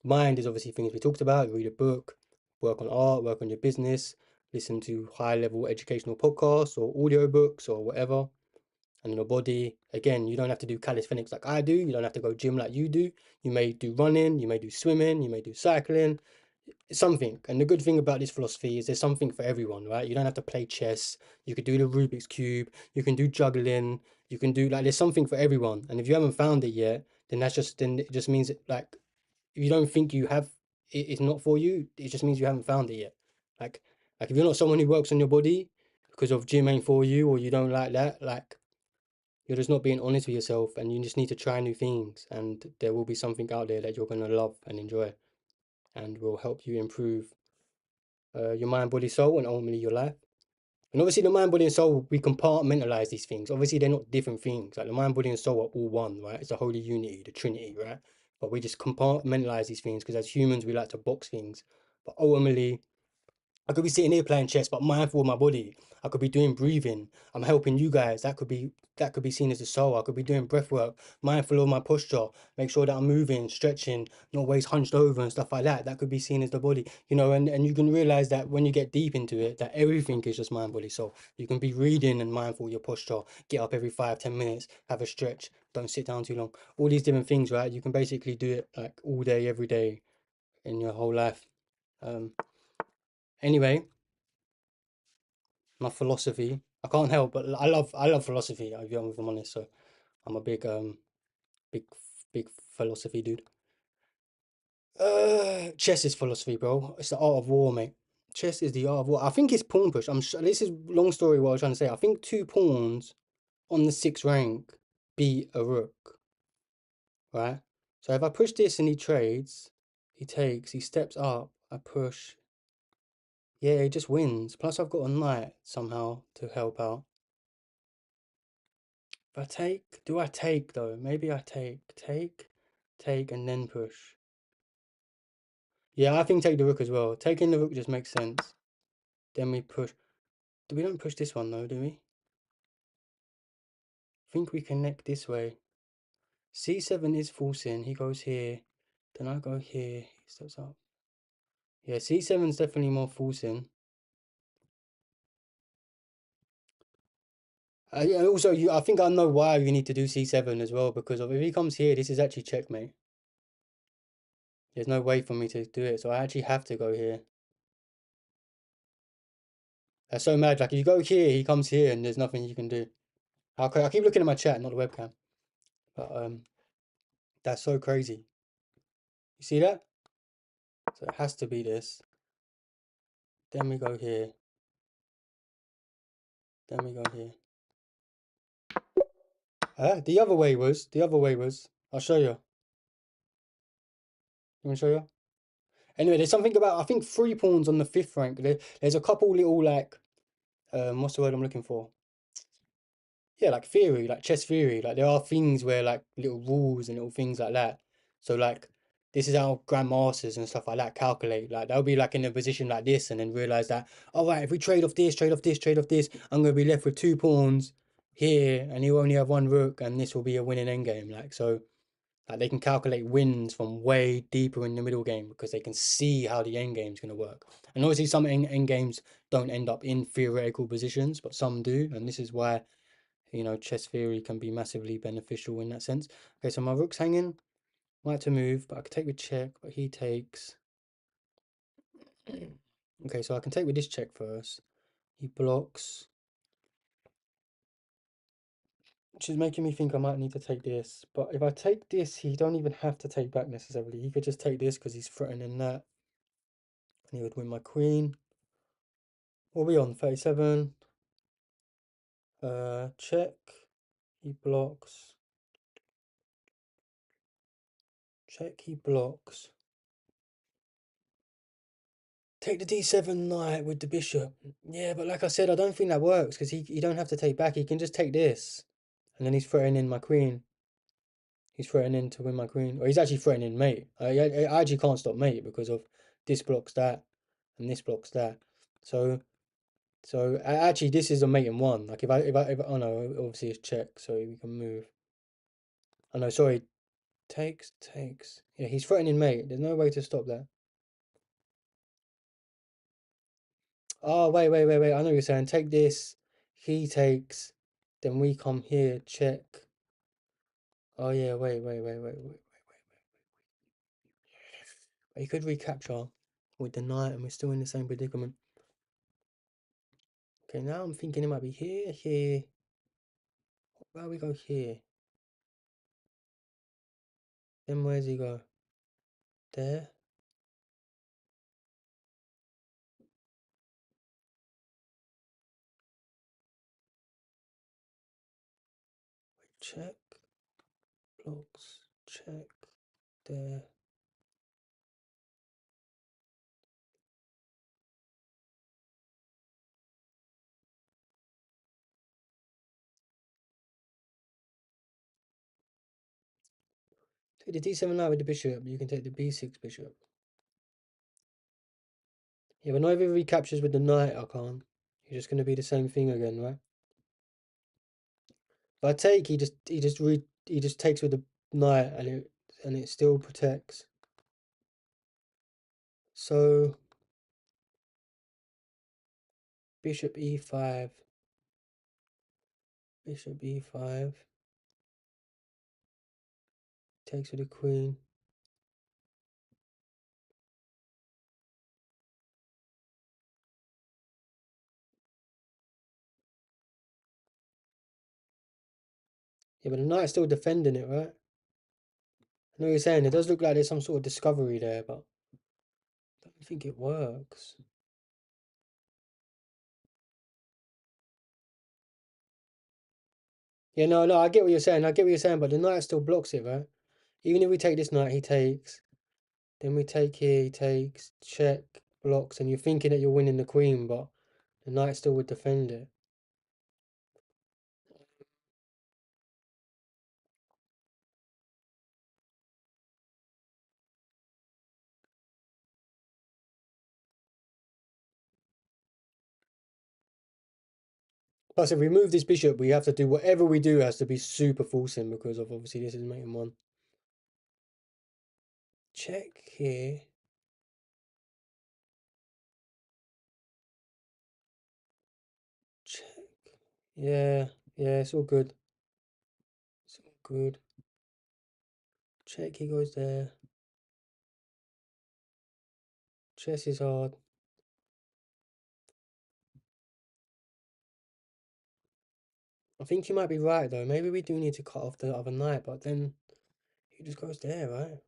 Mind is obviously things we talked about. Read a book, work on art, work on your business, listen to high-level educational podcasts or audio books or whatever. And your body, again, you don't have to do calisthenics like I do. You don't have to go gym like you do. You may do running, you may do swimming, you may do cycling, something. And the good thing about this philosophy is there's something for everyone, right? You don't have to play chess. You could do the Rubik's Cube. You can do juggling. You can do like there's something for everyone. And if you haven't found it yet, then it just means like if you don't think you have it's not for you, it just means you haven't found it yet. Like like if you're not someone who works on your body because of gym ain't for you or you don't like that, like you're just not being honest with yourself and you just need to try new things and there will be something out there that you're gonna love and enjoy and will help you improve your mind, body, soul, and ultimately your life. And obviously, the mind, body, and soul, we compartmentalize these things. Obviously, they're not different things. Like the mind, body, and soul are all one, right? It's the holy unity, the Trinity, right? But we just compartmentalize these things because as humans, we like to box things. But ultimately, I could be sitting here playing chess, but mindful of my body. I could be doing breathing. I'm helping you guys. That could be seen as the soul. I could be doing breath work, mindful of my posture, make sure that I'm moving, stretching, not always hunched over and stuff like that. That could be seen as the body, and you can realize that when you get deep into it, that everything is just mind, body, soul. You can be reading and mindful of your posture, get up every 5, 10 minutes, have a stretch, don't sit down too long. All these different things, right? You can basically do it like all day, every day in your whole life. Um, anyway, my philosophy. I can't help but I love philosophy. If I'm honest, so I'm a big big philosophy dude. Chess is philosophy, bro. It's the art of war, mate. Chess is the art of war. I think it's pawn push. This is long story. What I was trying to say. I think two pawns on the sixth rank beat a rook, right? So if I push this and he trades, he takes, he steps up. I push. Yeah, he just wins. Plus I've got a knight somehow to help out. If I take, do I take though? Maybe I take, and then push. Yeah, I think take the rook as well. Taking the rook just makes sense. Then we push. We don't push this one though, do we? I think we connect this way. C7 is forcing. He goes here. Then I go here. He steps up. Yeah, C7 is definitely more forcing. Yeah, also, I think I know why you need to do C7 as well, because if he comes here, this is actually checkmate. There's no way for me to do it, so I actually have to go here. That's so mad. Like, if you go here, he comes here, and there's nothing you can do. I keep looking at my chat, not the webcam. But that's so crazy. You see that? So it has to be this. Then we go here. Then we go here. The other way was. I'll show you. You want to show you? Anyway, there's something about, I think 3 pawns on the 5th rank. There's a couple little, like, what's the word I'm looking for? Yeah, like theory, like chess theory. Like there are things where like little rules and little things like that. So like this is how grandmasters and stuff like that calculate. Like they'll be like in a position like this and then realize that, all right, if we trade off this, trade off this, trade off this, I'm gonna be left with 2 pawns here, and you only have one rook, and this will be a winning endgame. Like so, like they can calculate wins from way deeper in the middle game because they can see how the end game's gonna work. And obviously, some end games don't end up in theoretical positions, but some do, and this is why chess theory can be massively beneficial in that sense. Okay, so my rook's hanging. Like to move, but I could take with check, but he takes. Okay, so I can take with this check first. He blocks, which is making me think I might need to take this. But if I take this, he don't even have to take back necessarily. He could just take this because he's threatening that. And he would win my queen. What are we on? 37. Check. He blocks. Check, he blocks. Take the d7 knight with the bishop. Yeah, but like I said, I don't think that works because he don't have to take back. He can just take this. And then he's threatening my queen. He's threatening to win my queen. Or he's actually threatening mate. I actually can't stop mate because of this blocks that and this blocks that. So actually this is a mate in one. Like if I oh no, obviously it's check, so we can move. Oh no, sorry. Takes. Yeah, he's threatening mate. There's no way to stop that. Oh, wait. I know what you're saying. Take this. He takes. Then we come here. Check. Oh, yeah. Wait. He could recapture with the knight, and we're still in the same predicament. Okay, now I'm thinking it might be here. Where we go here? Then where's he go? There. Check. Blocks. Check. There. Take the d7 knight with the bishop. You can take the b6 bishop. Yeah, but not if he recaptures with the knight, I can't. He's just gonna be the same thing again, right? If I take, he just takes with the knight and it still protects. So bishop e5, bishop e5, takes with the queen. Yeah, but the knight's still defending it, right? I know what you're saying, it does look like there's some sort of discovery there, but I don't think it works. Yeah, no, I get what you're saying. I get what you're saying, but the knight still blocks it, right? Even if we take this knight, he takes. Then we take here, he takes, check, blocks, and you're thinking that you're winning the queen, but the knight still would defend it. Plus, if we move this bishop, we have to do whatever we do has to be super forcing because of obviously this is making one. Check here. Check. Yeah, it's all good. It's all good. Check, he goes there. Chess is hard. I think you might be right though. Maybe we do need to cut off the other knight, but then he just goes there, right?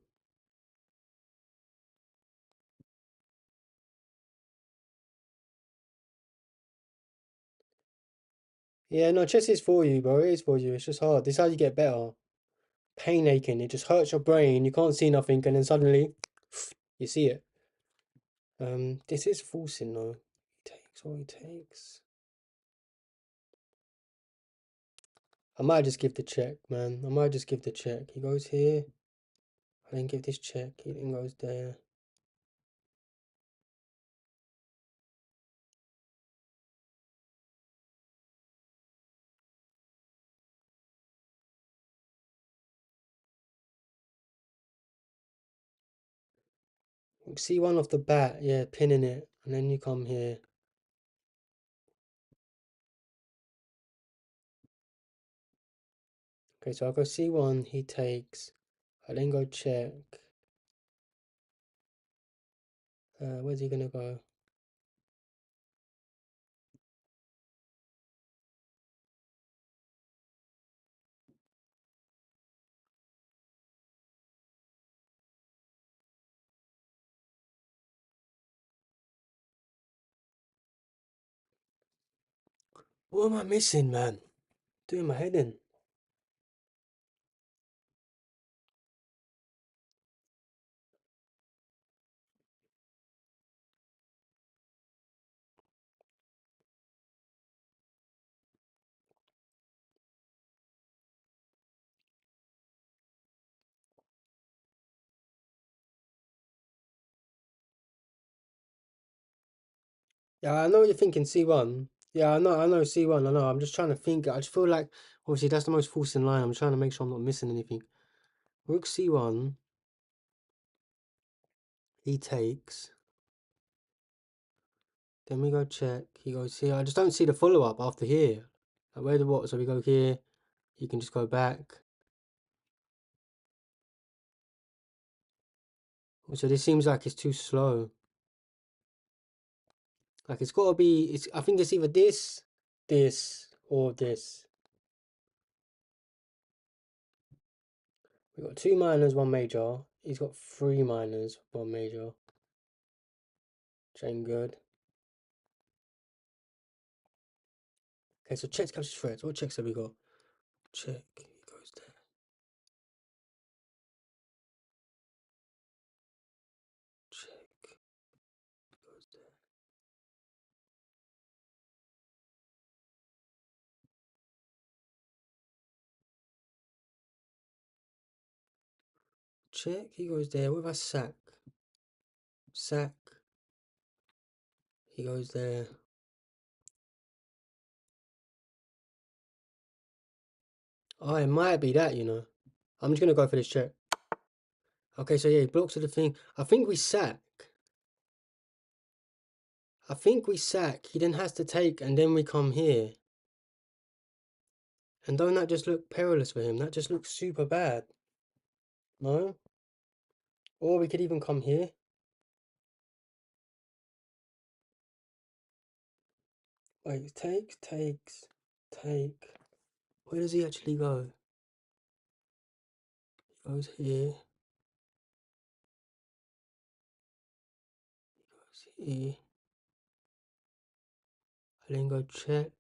Yeah, no, chess is for you, bro. It is for you. It's just hard. This is how you get better. Pain aching. It just hurts your brain. You can't see nothing, and then suddenly you see it. This is forcing though. He takes what he takes. I might just give the check, man. I might just give the check. He goes here. I then give this check. He then goes there. C1 off the bat, yeah, pinning it, and then you come here. Okay, so I go C1, he takes. I then go check. Where's he gonna go? What am I missing, man? Doing my head in. Yeah, I know what you're thinking, C1. Yeah, I know C1, I know. I'm just trying to think. I just feel like, obviously, that's the most forcing line. I'm trying to make sure I'm not missing anything. Rook C1, he takes. Then we go check. He goes here. I just don't see the follow-up after here. Like, where the what? So we go here. You can just go back. So this seems like it's too slow. Like it's got to be. I think it's either this, or this. We got two minors, one major. He's got three minors, one major. Chain good. Okay, so checks captures threads. What checks have we got? Check. He goes there. Check. Goes there. Check. He goes there. What if I sack? Sack. He goes there. Oh, it might be that, you know. I'm just gonna go for this check. Okay, so yeah, he blocks the thing. I think we sack. He then has to take, and then we come here. And don't that just look perilous for him? That just looks super bad. No? Or we could even come here. Wait, takes, take. Where does he actually go? He goes here. He goes here. I then go check.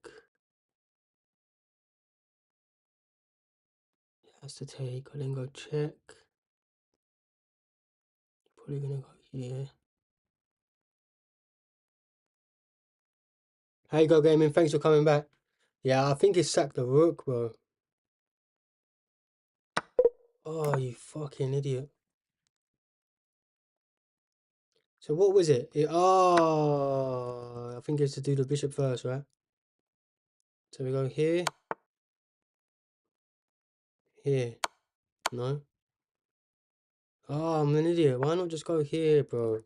He has to take. I then go check. Probably gonna go here. How you go, gaming? Thanks for coming back. Yeah, I think he sacked the rook, bro. Oh, you fucking idiot. So what was it? I think it's to do the bishop first, right? So we go here. Here. No? Oh, I'm an idiot. Why not just go here, bro?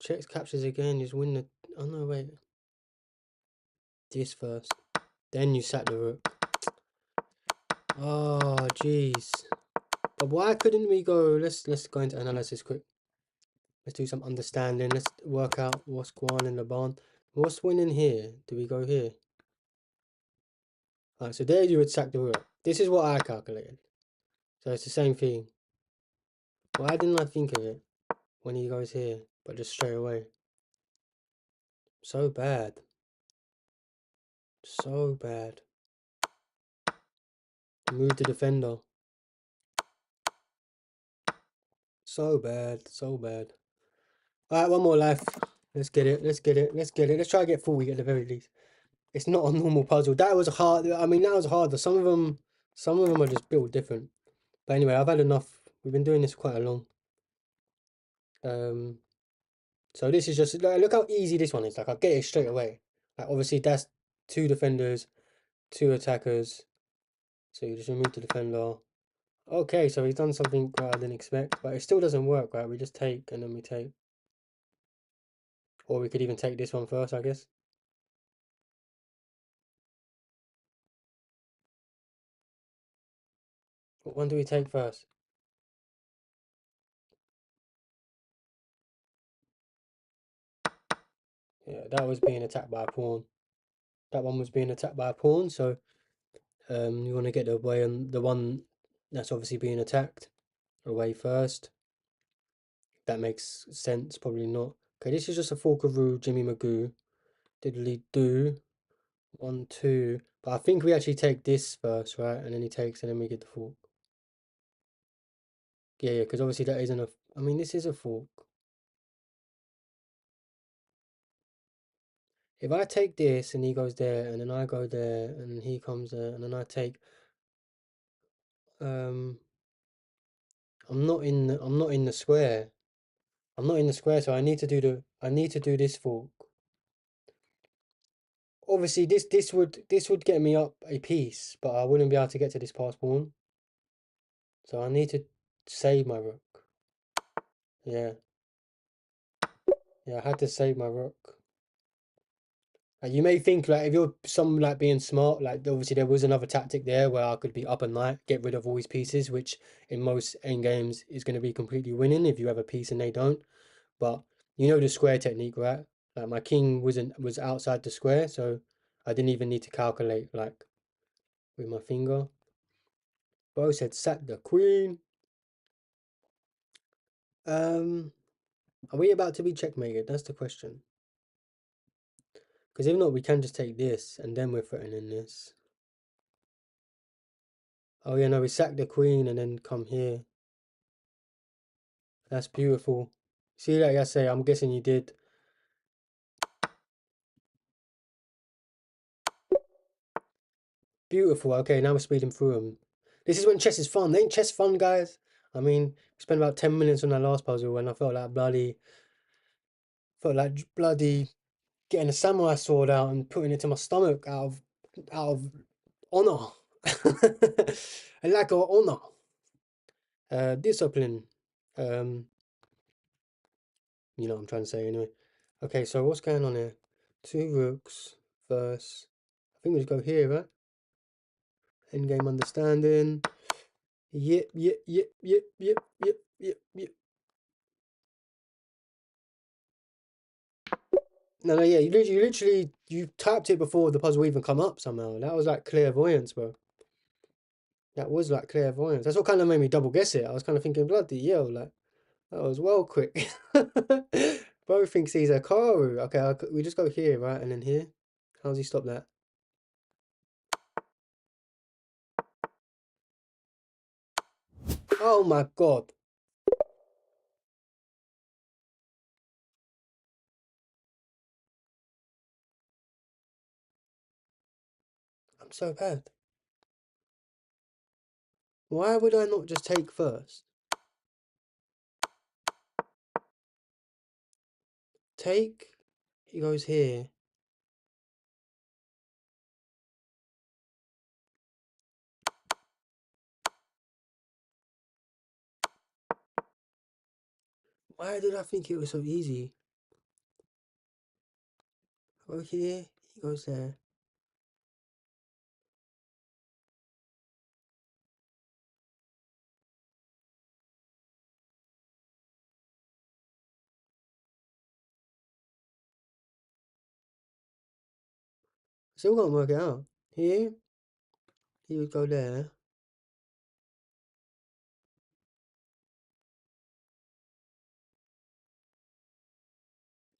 Checks, captures again, just win the... Oh, no, wait. This first. Then you sack the rook. Oh, jeez. But why couldn't we go... Let's go into analysis quick. Let's do some understanding. Let's work out what's going on in the barn. What's winning here? Do we go here? Alright, so there you would sack the rook. This is what I calculated. So it's the same thing. Why didn't I think of it when he goes here? But just straight away. So bad. So bad. Move the defender. So bad. So bad. Alright, one more life. Let's get it. Let's get it. Let's get it. Let's try to get 40 at the very least. It's not a normal puzzle. That was hard. I mean, that was harder. Some of them are just built different. But anyway, I've had enough. We've been doing this quite a long. So this is just, like, look how easy this one is. Like, I get it straight away. Like, obviously, that's 2 defenders, 2 attackers. So you just remove the defender. Okay, so he's done something I didn't expect, but it still doesn't work, right? We just take, and then we take. Or we could even take this one first, I guess. What one do we take first? Yeah, that was being attacked by a pawn. That one was being attacked by a pawn, so you want to get away on the one that's obviously being attacked away first. That makes sense, probably not. Okay, this is just a Forkaroo Jimmy Magoo. Diddly do. 1, 2. But I think we actually take this first, right? And then he takes, and then we get the fork. Yeah, because obviously that isn't a... I mean, this is a fork. If I take this, and he goes there, and then I go there, and then he comes there, and then I take... I'm not in the square. I'm not in the square, so I need to do this fork. Obviously, this would get me up a piece, but I wouldn't be able to get to this past pawn. So I need to save my rook. Yeah. Yeah, I had to save my rook. You may think, like, if you're some like being smart, like obviously there was another tactic there where I could be up a knight, get rid of all his pieces, which in most endgames is going to be completely winning if you have a piece and they don't. But you know the square technique, right? Like my king was outside the square, so I didn't even need to calculate like with my finger. Bo said sack the queen. Are we about to be checkmated? That's the question. Because if not, we can just take this and then we're threatening this. Oh yeah, no, we sack the queen and then come here. That's beautiful. See, like I say, I'm guessing you did. Beautiful. Okay, now we're speeding through them. This is when chess is fun. Ain't chess fun, guys? I mean, we spent about 10 minutes on that last puzzle and I felt like bloody getting a samurai sword out and putting it to my stomach out of honor. A lack of honor. Discipline. Um, you know what I'm trying to say anyway. Okay, so what's going on here? Two rooks versus. I think we just go here, right? Endgame understanding. Yep, yep, yep, yep, yep, yep, yep, yep. No, no, yeah, you typed it before the puzzle even come up somehow. That was like clairvoyance, bro. That was like clairvoyance. That's what kind of made me double guess it. I was kind of thinking, bloody hell, like that was well quick. Bro thinks he's a Karu. Okay, we just go here, right, and then here. How does he stop that? Oh my god, I'm so bad. Why would I not just take first? Take. He goes here. Why did I think it was so easy? Go here. He goes there. Still can't work it out. Here. He would go there.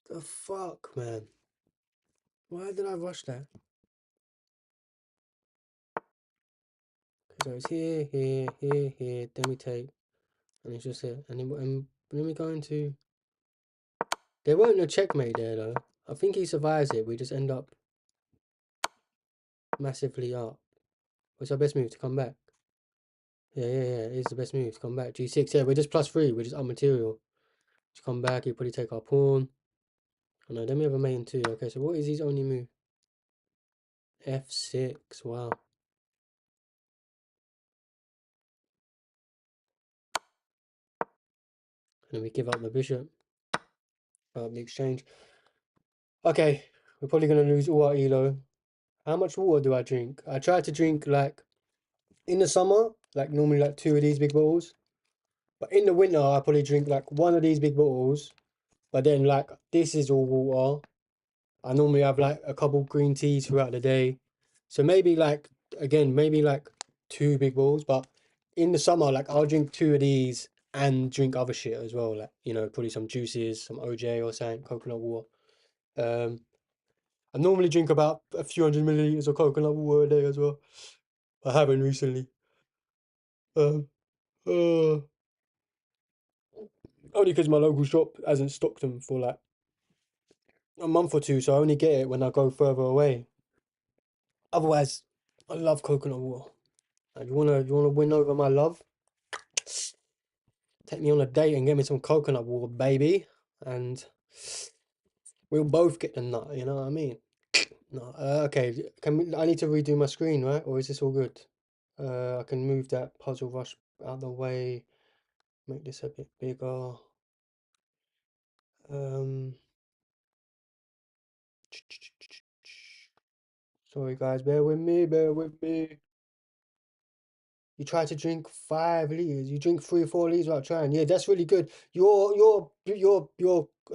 The fuck, man. Why did I rush that? So it's here, here, here, here. Then we take, and it's just here. And then we go into. There weren't a checkmate there though. I think he survives it. We just end up massively up. What's our best move to come back? Yeah, yeah, yeah. It's the best move to come back. G6. Yeah, we're just +3. We're just up material. To come back, he'll probably take our pawn. Oh no, then we have a main too. Okay, so what is his only move? F6. Wow. And then we give up the bishop. The exchange. Okay, we're probably gonna lose all our elo. How much water do I drink? I try to drink like in the summer, like normally like 2 of these big bottles. But in the winter, I probably drink like 1 of these big bottles. But then like this is all water. I normally have like a couple green teas throughout the day. So maybe like again, maybe like 2 big bottles. But in the summer, like I'll drink 2 of these and drink other shit as well. Like, you know, probably some juices, some OJ or something, coconut water. Um, I normally drink about a few hundred milliliters of coconut water a day as well. I haven't recently. Um, uh, Only because my local shop hasn't stocked them for like a month or two, so I only get it when I go further away. Otherwise, I love coconut water. And you wanna win over my love? Take me on a date and get me some coconut water, baby, and we'll both get the nut. You know what I mean? No, okay. I need to redo my screen, right? Or is this all good? I can move that puzzle rush out of the way. Make this a bit bigger. Um, Sorry guys, bear with me, bear with me. You try to drink 5 liters. You drink 3 or 4 liters without trying. Yeah, that's really good. You're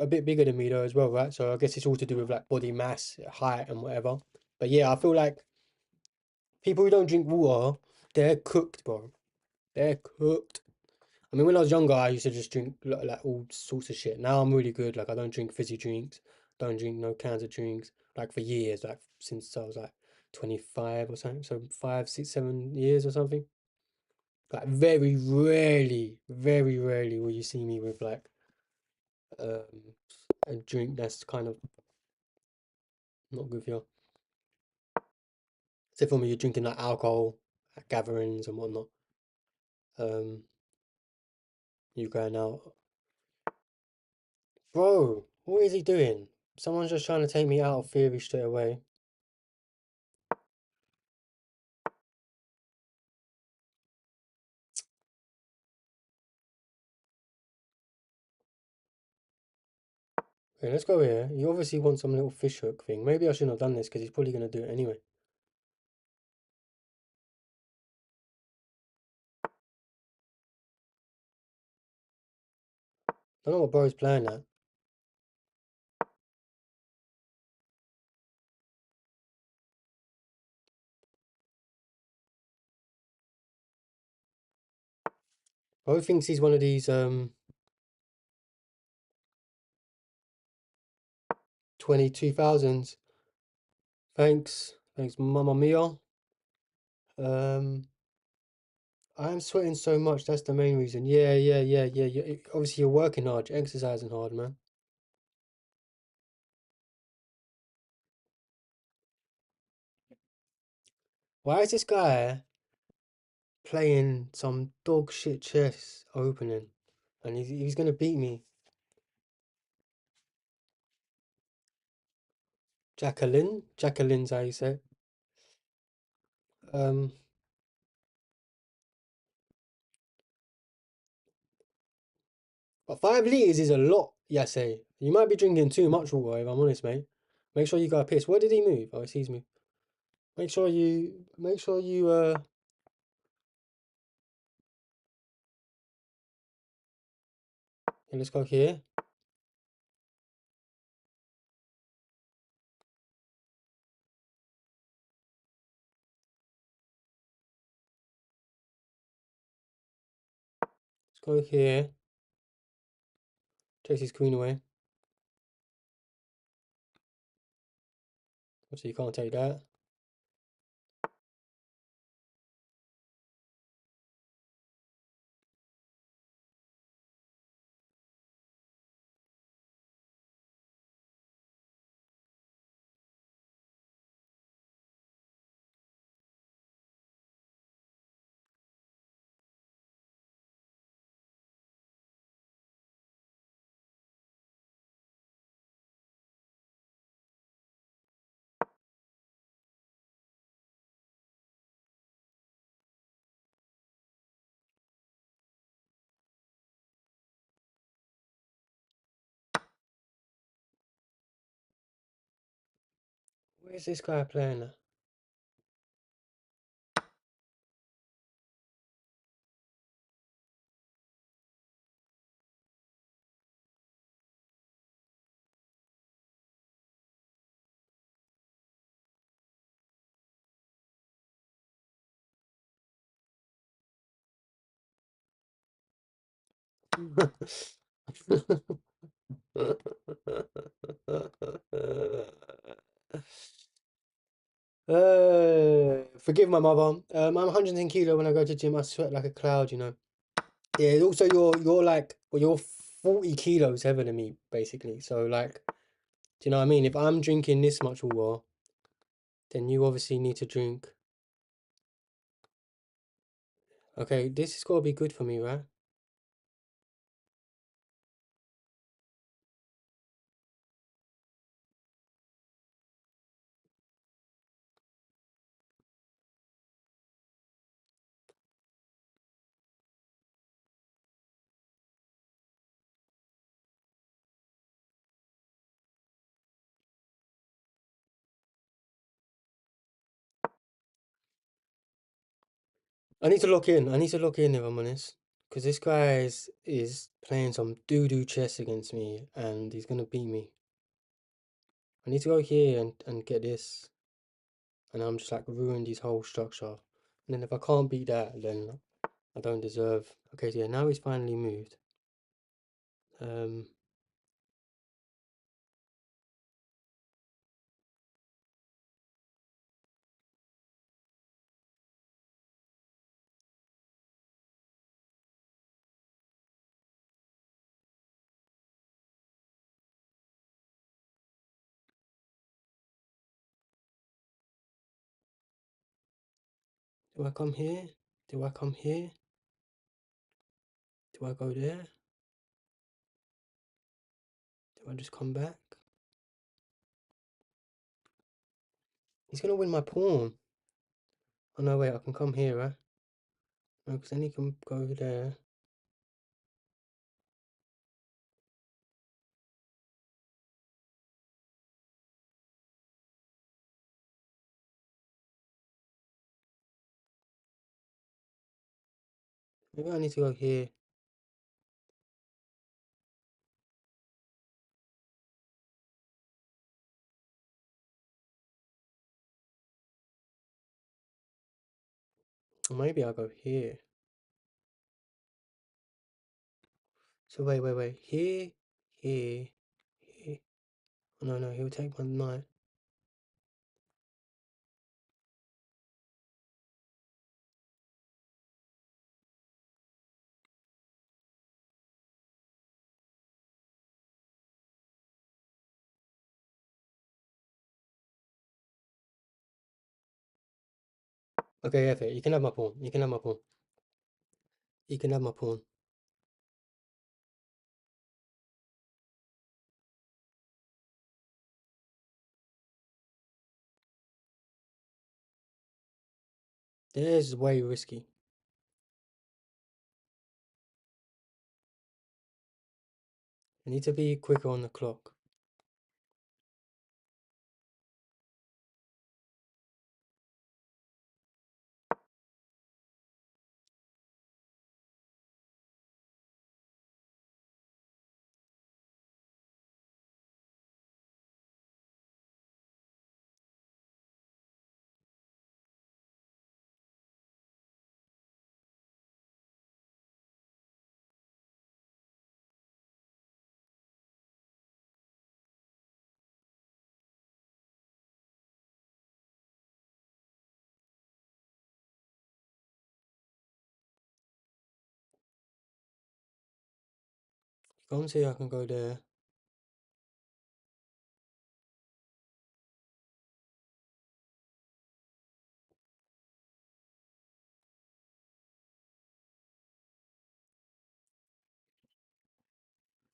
a bit bigger than me though as well, right? So I guess it's all to do with like body mass, height, and whatever. But yeah, I feel like people who don't drink water, they're cooked, bro. They're cooked. I mean, when I was younger, I used to just drink like all sorts of shit. Now I'm really good. Like I don't drink fizzy drinks. Don't drink no cans of drinks. Like for years, like since I was like 25 or something. So 5, 6, 7 years or something. Like very rarely will you see me with like um a drink that's kind of not good for you. Except for me, you're drinking like alcohol at gatherings and whatnot. Um, you going out, bro? What is he doing? Someone's just trying to take me out of theory straight away. Okay, let's go here. He obviously wants some little fish hook thing. Maybe I shouldn't have done this because he's probably going to do it anyway. Don't know what bro's playing at. Bro thinks he's one of these 2000s. Thanks. Thanks, Mamma Mia. I am sweating so much, that's the main reason. Yeah. Obviously you're working hard, you're exercising hard, man. Why is this guy playing some dog shit chess opening? And he's gonna beat me. Jacqueline? Jacqueline's how you say it. Um, but 5 liters is a lot, yeah, say. You might be drinking too much water, if I'm honest, mate. Make sure you go piss. Where did he move? Oh, he sees me. Make sure you, let's go here. Let's go here. Takes his queen away. So you can't take that. Where's this guy playing at? Forgive my mother. I'm 110 kilo when I go to gym. I sweat like a cloud, you know. Yeah, also you're like, well, you're 40 kilos heavier than me, basically. So like, do you know what I mean? If I'm drinking this much water, then you obviously need to drink. Okay, this has got to be good for me, right? I need to lock in. I need to lock in if I'm honest. Because this guy is playing some doo-doo chess against me and he's gonna beat me. I need to go here and get this. And I'm just like ruined his whole structure. And then if I can't beat that, then I don't deserve. Okay, so yeah, now he's finally moved. Um, do I come here? Do I come here? Do I go there? Do I just come back? He's gonna win my pawn. Oh no, wait, I can come here, right? No, because then he can go there. Maybe I need to go here. Or maybe I'll go here. So wait. Here, here, here. Oh, no, he'll take my knight. Okay, F it. You can have my pawn. You can have my pawn. You can have my pawn. There's way risky. I need to be quicker on the clock. Go and see I can go there.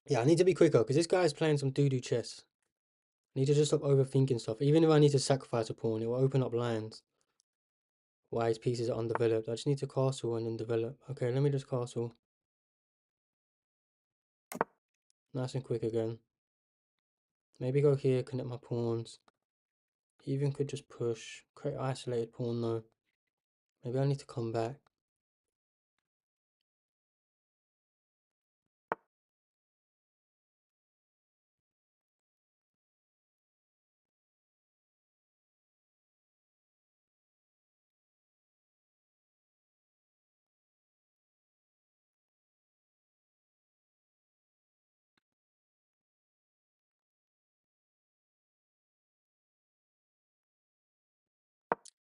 Yeah, I need to be quicker because this guy's playing some doo-doo chess. I need to just stop overthinking stuff. Even if I need to sacrifice a pawn, it will open up lines. Why his pieces are undeveloped. I just need to castle and then develop. Okay, let me just castle. Nice and quick again. Maybe go here, connect my pawns. Even could just push. Create isolated pawn though. Maybe I need to come back.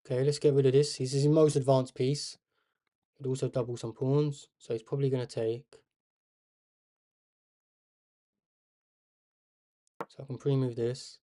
Okay, let's get rid of this. This is his most advanced piece. It also doubles some pawns, so he's probably going to take. So I can pre-move this.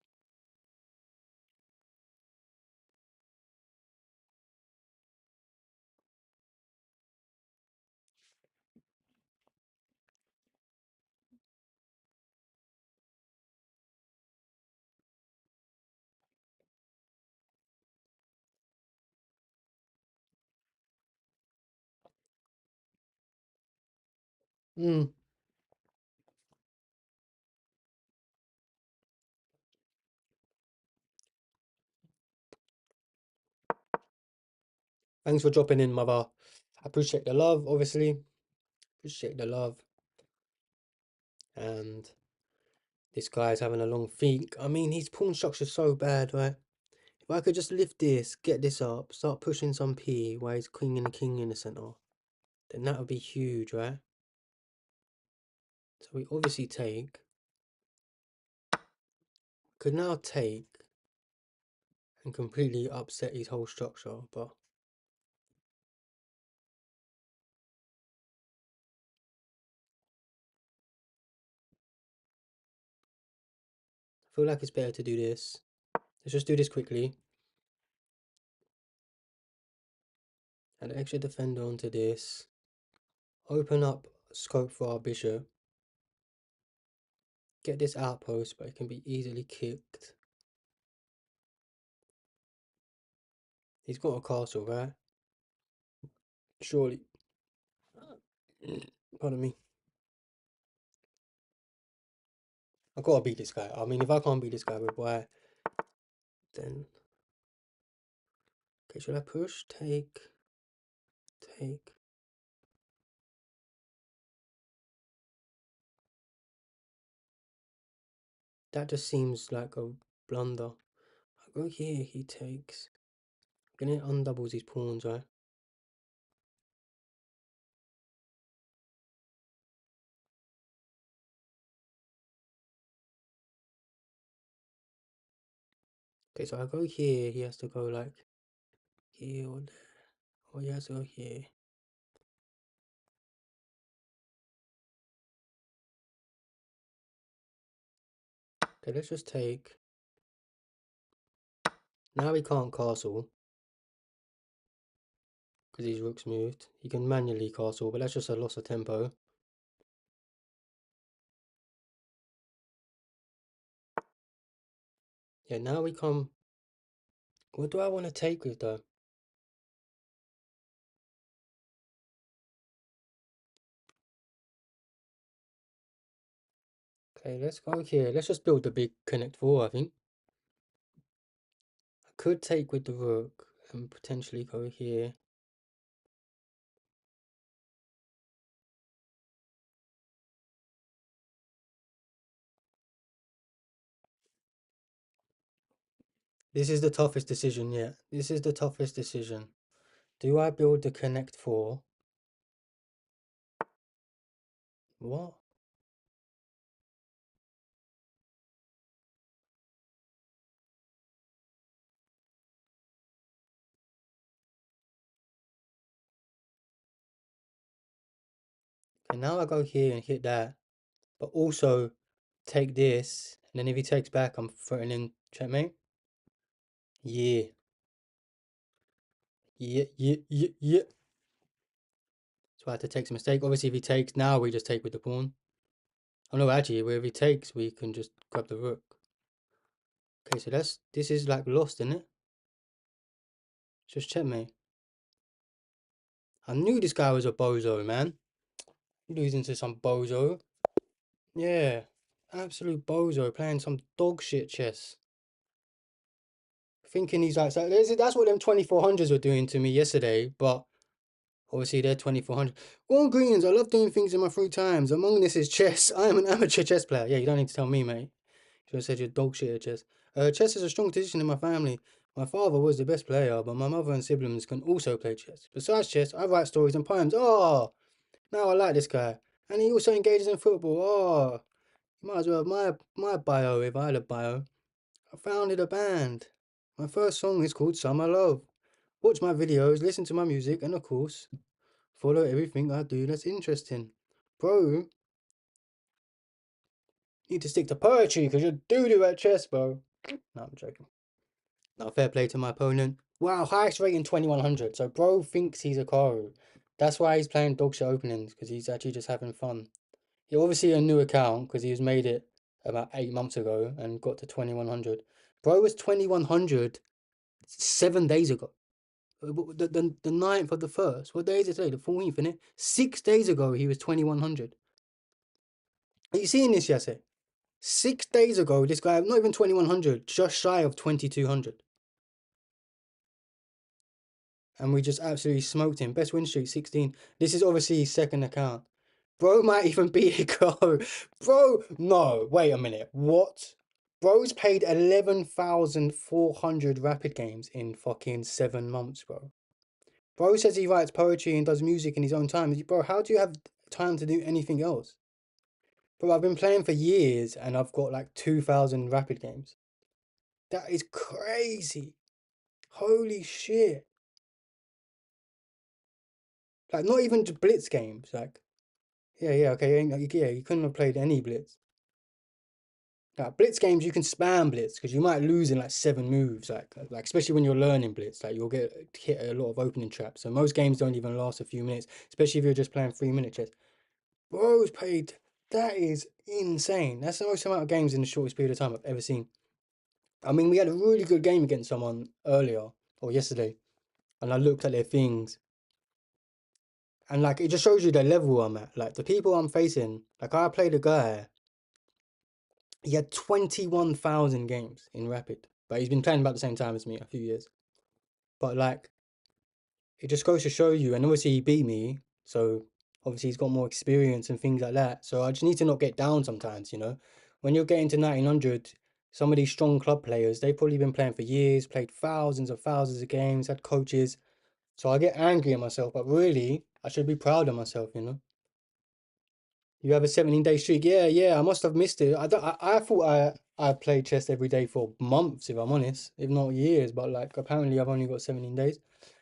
Hmm. Thanks for dropping in, mother. I appreciate the love, obviously. Appreciate the love. And this guy's having a long think. I mean, his pawn structure's so bad, right? If I could just lift this, get this up, start pushing some P while he's queen and a king in the center, then that would be huge, right? So we obviously take. Could now take and completely upset his whole structure, but I feel like it's better to do this. Let's just do this quickly. Add an extra defender onto this. Open up scope for our bishop. Get this outpost, but it can be easily kicked. He's got a castle, right? Surely. Pardon me. I gotta beat this guy. I mean, if I can't beat this guy with why, then okay. Should I push? Take. That just seems like a blunder. I go here. He takes. Then it undoubles his pawns, right? Okay, so I go here. He has to go like here or there. Or he has to go here. Okay, let's just take. Now he can't castle because his rook's moved. He can manually castle, but that's just a loss of tempo. Yeah, now we come. What do I want to take with though? Okay, let's go here. Let's just build the big connect four, I think. I could take with the rook and potentially go here. This is the toughest decision yet. This is the toughest decision. Do I build the connect four? What? Okay, now I go here and hit that, but also take this, and then if he takes back, I'm threatening checkmate. Yeah. Yeah. So I had to take some mistake. Obviously, if he takes now, we just take with the pawn. Oh no, actually, if he takes, we can just grab the rook. Okay, so this is like lost, isn't it? Just checkmate. I knew this guy was a bozo, man. Losing to some bozo. Yeah, absolute bozo playing some dog shit chess. Thinking he's like, so that's what them 2400s were doing to me yesterday, but obviously they're 2400. Go on, greens. I love doing things in my free times. Among this is chess. I am an amateur chess player. Yeah, you don't need to tell me, mate. Should have said you're dog shit at chess. Chess is a strong tradition in my family. My father was the best player, but my mother and siblings can also play chess. Besides chess, I write stories and poems. Oh, now I like this guy. And he also engages in football. Oh, you might as well have my bio if I had a bio. I founded a band. My first song is called Summer Love. Watch my videos, listen to my music, and of course, follow everything I do that's interesting. Bro, you need to stick to poetry because you're doo-doo at chess, bro. No, I'm joking. Now, fair play to my opponent. Wow, highest rating 2100. So, bro thinks he's a Karu. That's why he's playing dog shit openings, because he's actually just having fun. He obviously a new account because he's made it about 8 months ago and got to 2100. Bro was 2100 7 days ago. The 9th of the 1st. What day is it today? The 14th, innit? 6 days ago, he was 2100. Are you seeing this, Yase? 6 days ago, this guy, not even 2100, just shy of 2200. And we just absolutely smoked him. Best win streak, 16. This is obviously his second account. Bro might even be a go. Bro, no, wait a minute. What? Bro's played 11,400 rapid games in fucking 7 months, bro. Bro says he writes poetry and does music in his own time. Bro, how do you have time to do anything else? Bro, I've been playing for years and I've got like 2,000 rapid games. That is crazy. Holy shit. Like, not even just blitz games. Like, yeah, okay, yeah, you couldn't have played any blitz. Like, blitz games, you can spam blitz because you might lose in like 7 moves. Like especially when you're learning blitz, like you'll get hit a lot of opening traps. So most games don't even last a few minutes, especially if you're just playing 3-minute chess. Bro's played. That is insane. That's the most amount of games in the shortest period of time I've ever seen. I mean, we had a really good game against someone earlier or yesterday. and I looked at their things, and like it just shows you the level I'm at. Like the people I'm facing. Like I played a guy. He had 21,000 games in Rapid, but he's been playing about the same time as me, a few years. But like it just goes to show you, and obviously he beat me, so obviously he's got more experience and things like that. So I just need to not get down sometimes, you know. When you're getting to 1900, some of these strong club players, they've probably been playing for years, played thousands of games, had coaches. So I get angry at myself, but really, I should be proud of myself, you know. You have a 17-day streak. Yeah, yeah, I must have missed it. I thought I played chess every day for months, if I'm honest, if not years, but like apparently I've only got 17 days.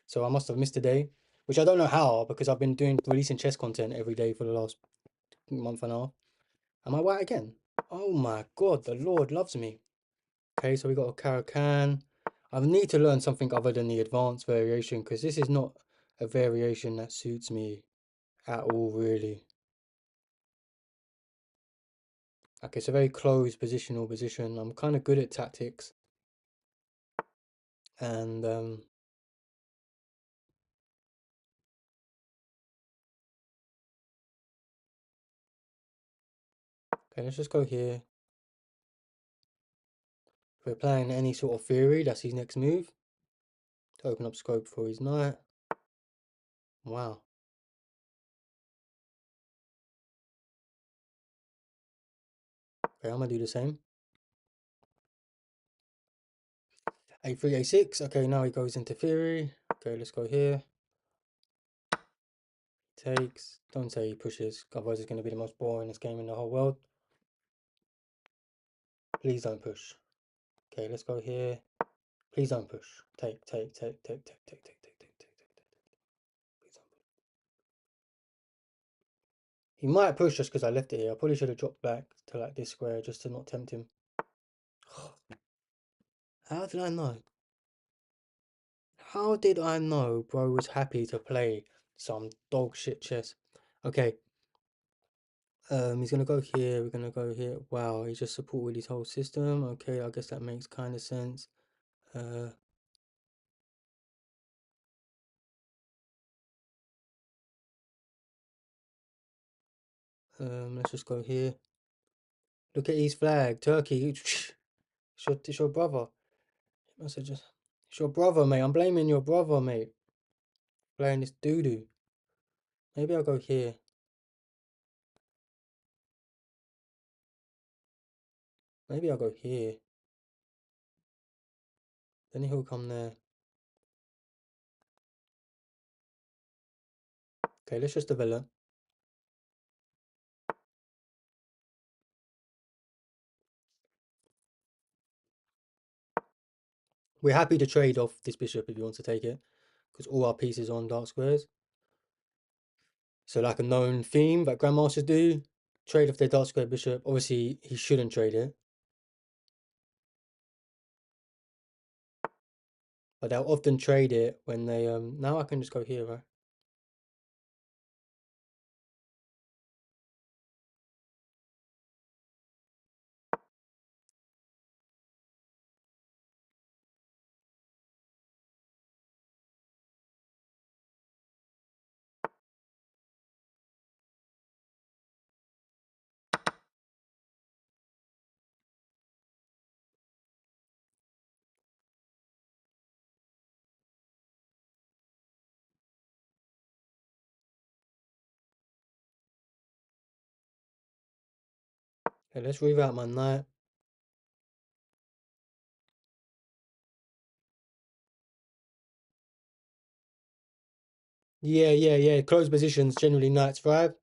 So I must have missed a day, which I don't know how because I've been releasing chess content every day for the last month and a half. Am I white again? Oh my God, the Lord loves me. Okay, so we got a Caro-Kann. I need to learn something other than the advanced variation because this is not a variation that suits me at all, really. Like it's a very closed positional position. I'm kind of good at tactics, and okay, let's just go here. If we're playing any sort of theory, that's his next move to open up scope for his knight. Wow. Okay, I'm gonna do the same. A3, A6. Okay, now he goes into theory. Okay, let's go here. Takes. Don't say he pushes, otherwise it's gonna be the most boringest game in the whole world. Please don't push. Okay, let's go here. Please don't push. Take, take, take, take, take, take, take, take, take, take, take, take. Please don't push. He might push just because I left it here. I probably should have dropped back to like this square just to not tempt him. How did I know? How did I know bro was happy to play some dog shit chess? Okay, he's gonna go here, we're gonna go here. Wow, he just supported his whole system. Okay, I guess that makes kind of sense. Uh, let's just go here. Look at his flag, Turkey. It's your brother. He must have just. It's your brother, mate. I'm blaming your brother, mate. Playing this doo doo. Maybe I'll go here. Maybe I'll go here. Then he'll come there. Okay, let's just develop. We're happy to trade off this bishop if you want to take it, because all our pieces are on dark squares. So like a known theme that grandmasters do, trade off their dark square bishop. Obviously, he shouldn't trade it, but they'll often trade it when they now I can just go here, right? Okay, let's reroute my knight. Yeah, yeah, yeah. Closed positions generally knights thrive.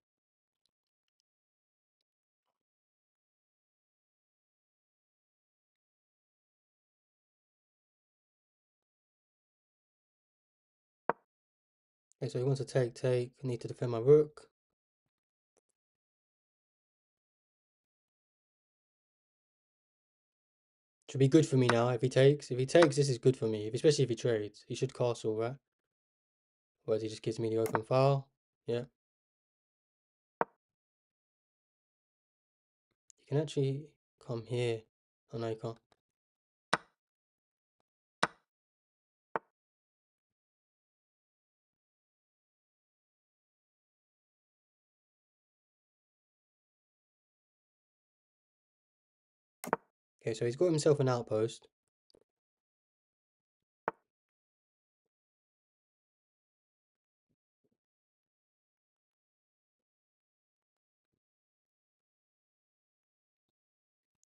Okay, so he wants to take, take. I need to defend my rook. Should be good for me now if he takes. If he takes, this is good for me, especially if he trades. He should castle, right? Otherwise, he just gives me the open file. Yeah. You can actually come here. Oh, no, you can't. Okay, so he's got himself an outpost.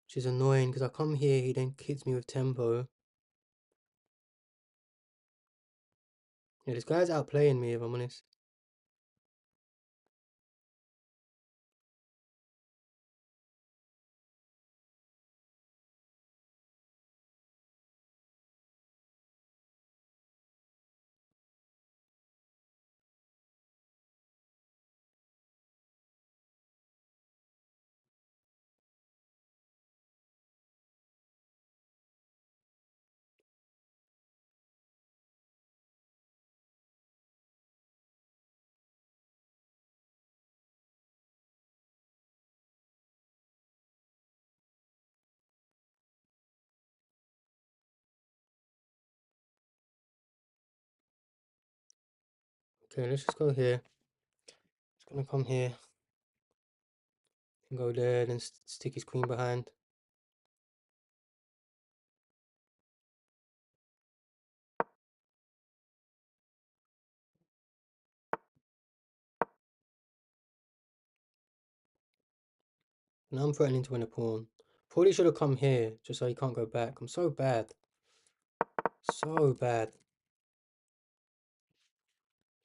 Which is annoying because I come here, he then hits me with tempo. Yeah, this guy's outplaying me if I'm honest. Okay, let's just go here. He's gonna come here. And go there, then stick his queen behind. Now I'm threatening to win a pawn. Probably should have come here, just so he can't go back. I'm so bad. So bad.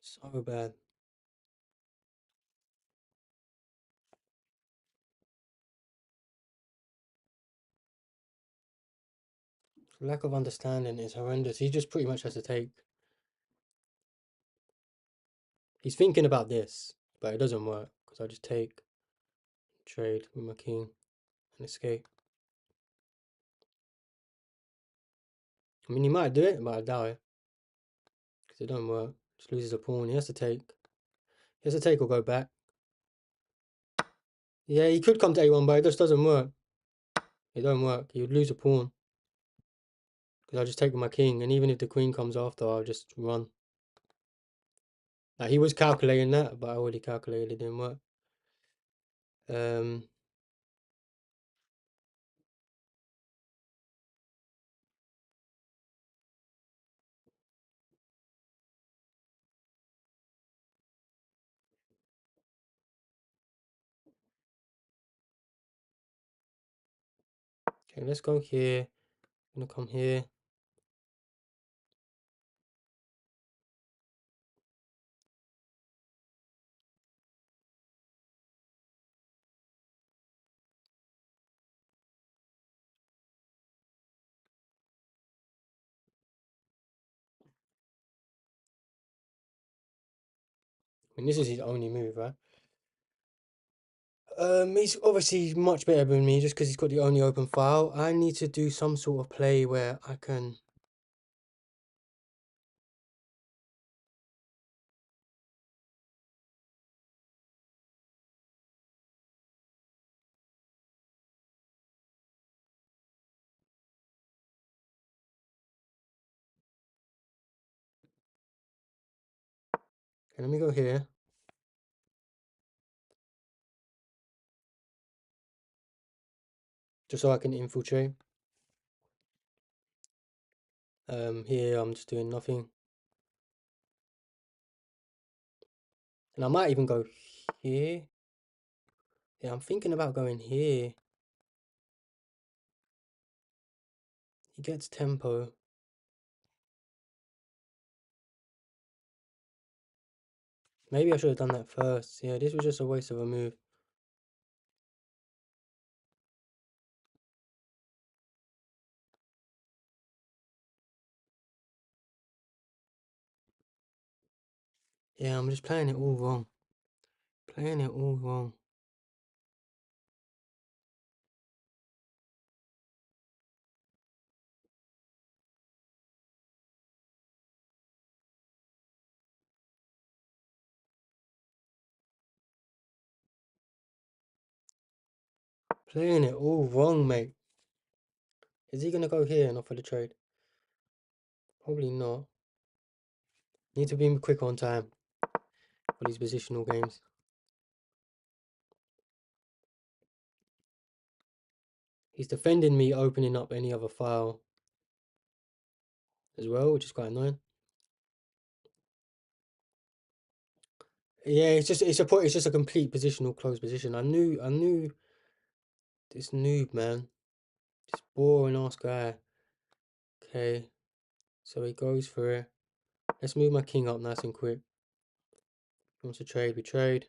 So bad. Lack of understanding is horrendous. He just pretty much has to take. He's thinking about this, but it doesn't work because I just take, trade with my king, and escape. I mean, he might do it, but I doubt it because it don't work. Just loses a pawn. He has to take. He has to take or go back. Yeah, he could come to a1, but it just doesn't work. It don't work. He would lose a pawn because I'll just take with my king, and even if the queen comes after, I'll just run. Like, he was calculating that, but I already calculated it didn't work. Okay, let's go here. I'm gonna come here. I mean, this is his only move, right? He's obviously much better than me just because he's got the only open file. I need to do some sort of play where I can. Okay, let me go here. Just so I can infiltrate. Here I'm just doing nothing. And I might even go here. Yeah, I'm thinking about going here. He gets tempo. Maybe I should have done that first. Yeah, this was just a waste of a move. Yeah, I'm just playing it all wrong. Playing it all wrong. Playing it all wrong, mate. Is he gonna go here and offer the trade? Probably not. Need to be quick on time for these positional games. He's defending me opening up any other file as well, which is quite annoying. Yeah, it's just a complete positional closed position. I knew this noob, man. This boring ass guy. Okay, so he goes for it. Let's move my king up nice and quick. He wants to trade, we trade.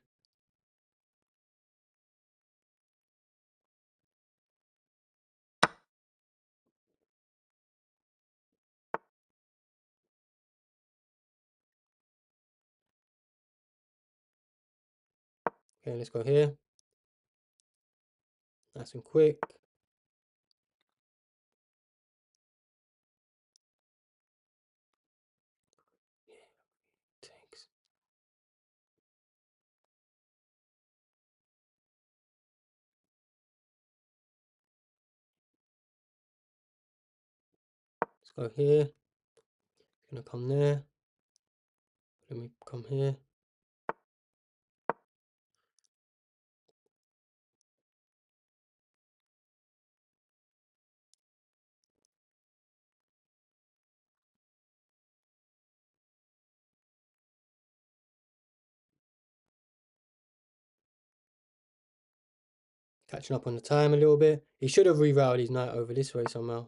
Okay, let's go here. Nice and quick. Takes. Let's go here. Gonna come there. Let me come here. Catching up on the time a little bit. He should have rerouted his knight over this way somehow.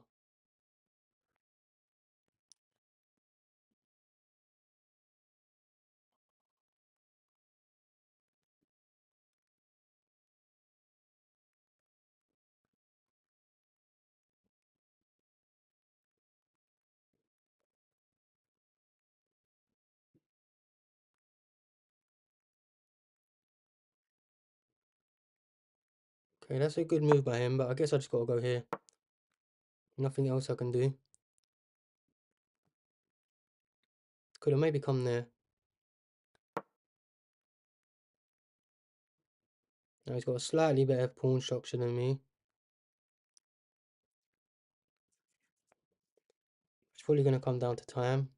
Okay, that's a good move by him, but I guess I just gotta go here. Nothing else I can do. Could have maybe come there. Now he's got a slightly better pawn structure than me. It's probably gonna come down to time.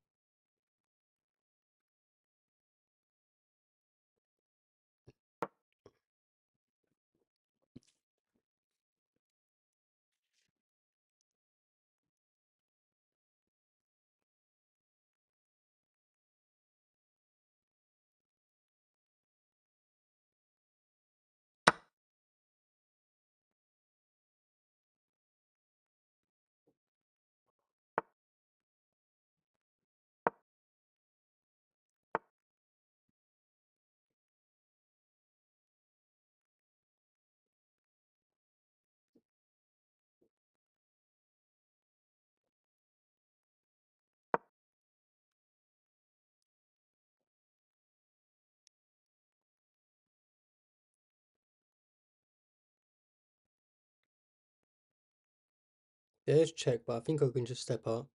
There's check, but I think I can just step up.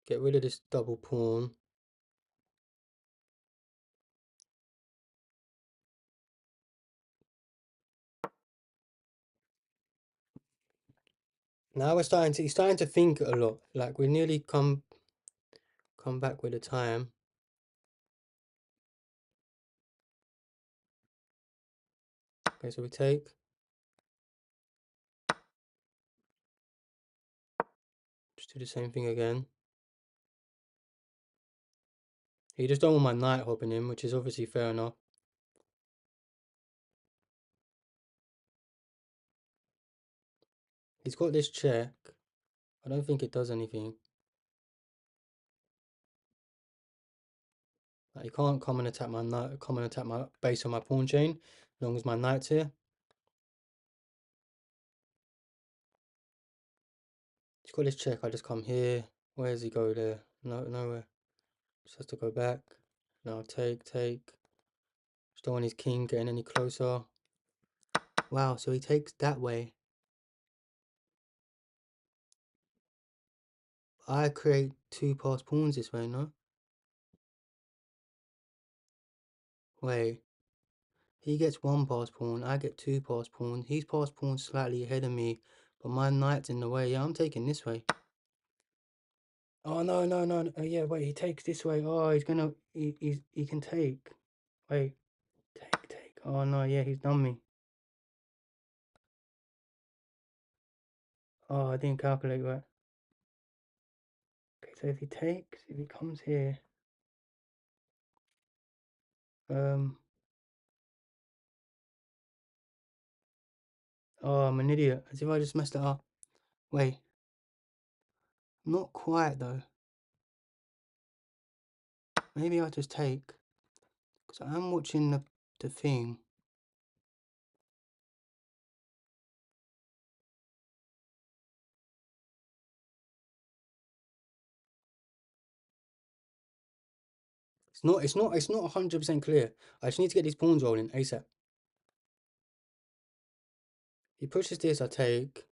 Get rid of this double pawn. Now he's starting to think a lot. Like we nearly come back with the time. Okay, so we take. Just do the same thing again. He just don't want my knight hopping in, which is obviously fair enough. He's got this check. I don't think it does anything. Like, he can't come and attack my knight, come and attack my base on my pawn chain, as long as my knight's here. He's got this check. I just come here. Where does he go there? No, nowhere. Just has to go back. Now take. Just don't want his king getting any closer. Wow, so he takes that way. I create 2 passed pawns this way, no? Wait. He gets 1 passed pawn, I get 2 passed pawns. He's passed pawns slightly ahead of me, but my knight's in the way. Yeah, I'm taking this way. Oh no, no, no, no. Oh, yeah, wait, he takes this way. Oh, he's gonna he can take. Wait, take. Oh no, yeah, he's done me. Oh, I didn't calculate right. Okay, so if he takes, if he comes here, um, oh, I'm an idiot. As if I just messed it up. Wait, not quite though. Maybe I'll just take, because I am watching the thing. It's not 100% clear. I just need to get these pawns rolling ASAP. He pushes this, I take.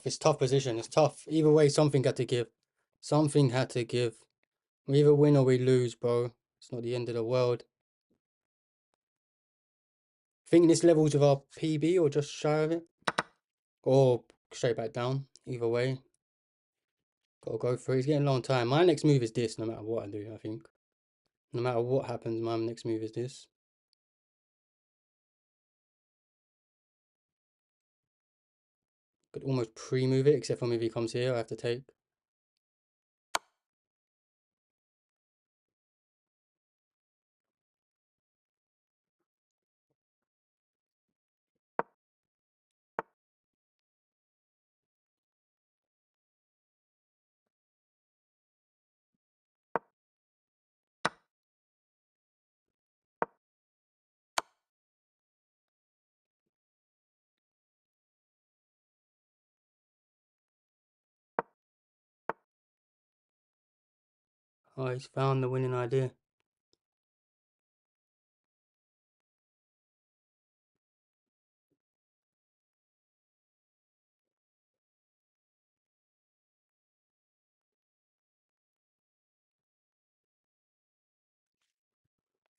It's tough position, it's tough. Either way, something had to give. Something had to give. We either win or we lose, bro. It's not the end of the world. Think this levels with our PB or just shy of it? Or straight back down. Either way. Gotta go for it. He's getting a long time. My next move is this, no matter what I do, I think. No matter what happens, my next move is this. Could almost pre-move it, except for if he comes here, I have to take. Oh, he's found the winning idea. I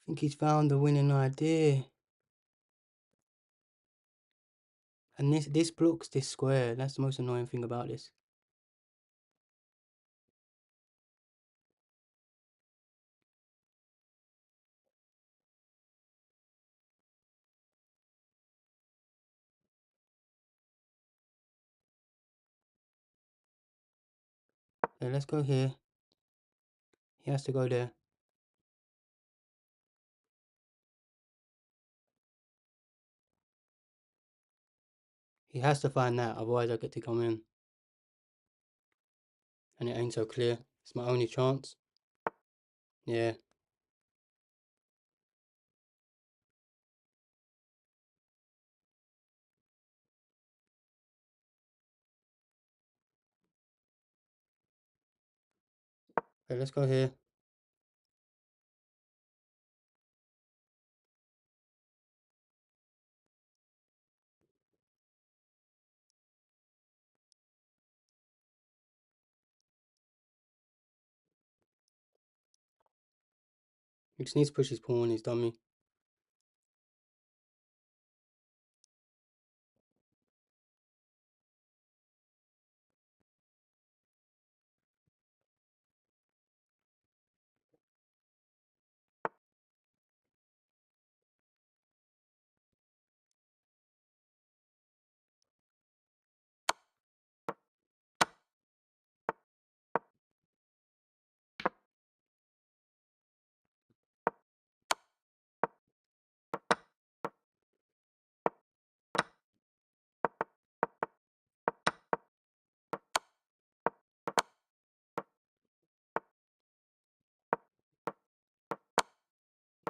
think he's found the winning idea. And this blocks this square. That's the most annoying thing about this. Okay, let's go here. He has to go there. He has to find that, otherwise I get to come in. And it ain't so clear. It's my only chance. Yeah. Okay, let's go here. He just needs to push his pawn, he's done me.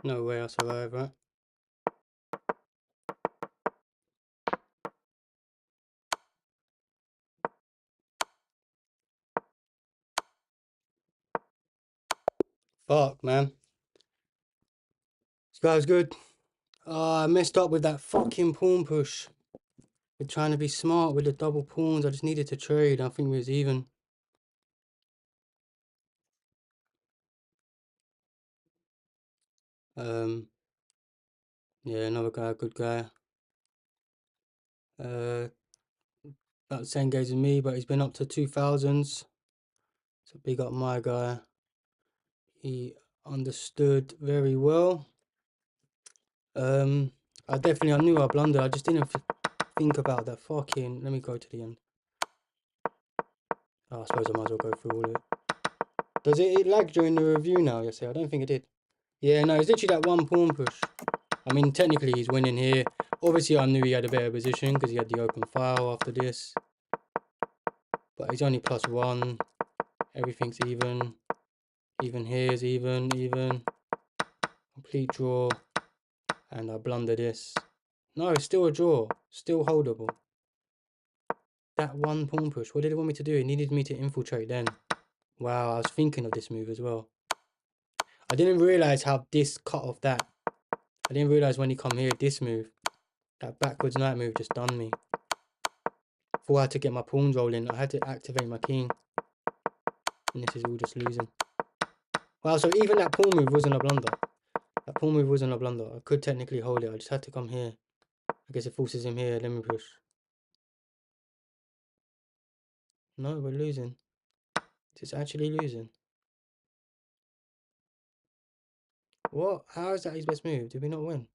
No way I'll survive, right? Fuck, man. This guy's good. I messed up with that fucking pawn push. We're trying to be smart with the double pawns. I just needed to trade. I think we was even. Um, Yeah, another guy, good guy. Uh, about the same games as me, but he's been up to 2000s. So big up my guy. He understood very well. I knew I blundered. I just didn't think about that fucking. Let me go to the end. Oh, I suppose I might as well go through all of it. Does it lag during the review now? Yes, I don't think it did. Yeah, no, it's literally that one pawn push. I mean, technically he's winning here. Obviously, I knew he had a better position because he had the open file after this. But he's only +1. Everything's even. Even here is even. Complete draw. And I blunder this. No, it's still a draw. Still holdable. That one pawn push. What did he want me to do? He needed me to infiltrate then. Wow, I was thinking of this move as well. I didn't realise how this cut off that. I didn't realise when he come here, this move. That backwards knight move just done me. Thought I had to get my pawns rolling. I had to activate my king. And this is all just losing. Wow, so even that pawn move wasn't a blunder. That pawn move wasn't a blunder. I could technically hold it. I just had to come here. I guess it forces him here. Let me push. No, we're losing. It's actually losing. What? How is that his best move? Did we not win?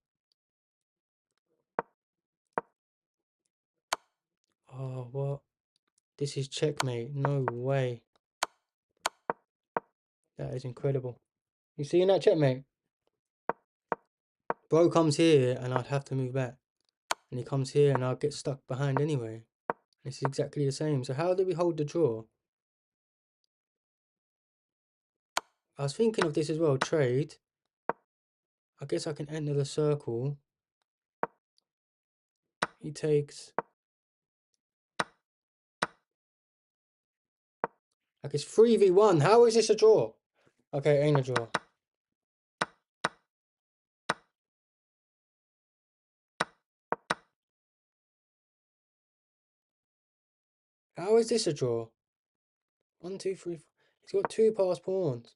Oh, what? This is checkmate. No way. That is incredible. You seeing that checkmate? Bro comes here and I'd have to move back. And he comes here and I'll get stuck behind anyway. It's exactly the same. So how do we hold the draw? I was thinking of this as well. Trade. I guess I can enter the circle. He takes. Like it's 3v1. How is this a draw? Okay, ain't a draw. How is this a draw? 1, 2, 3, 4. He's got 2 passed pawns.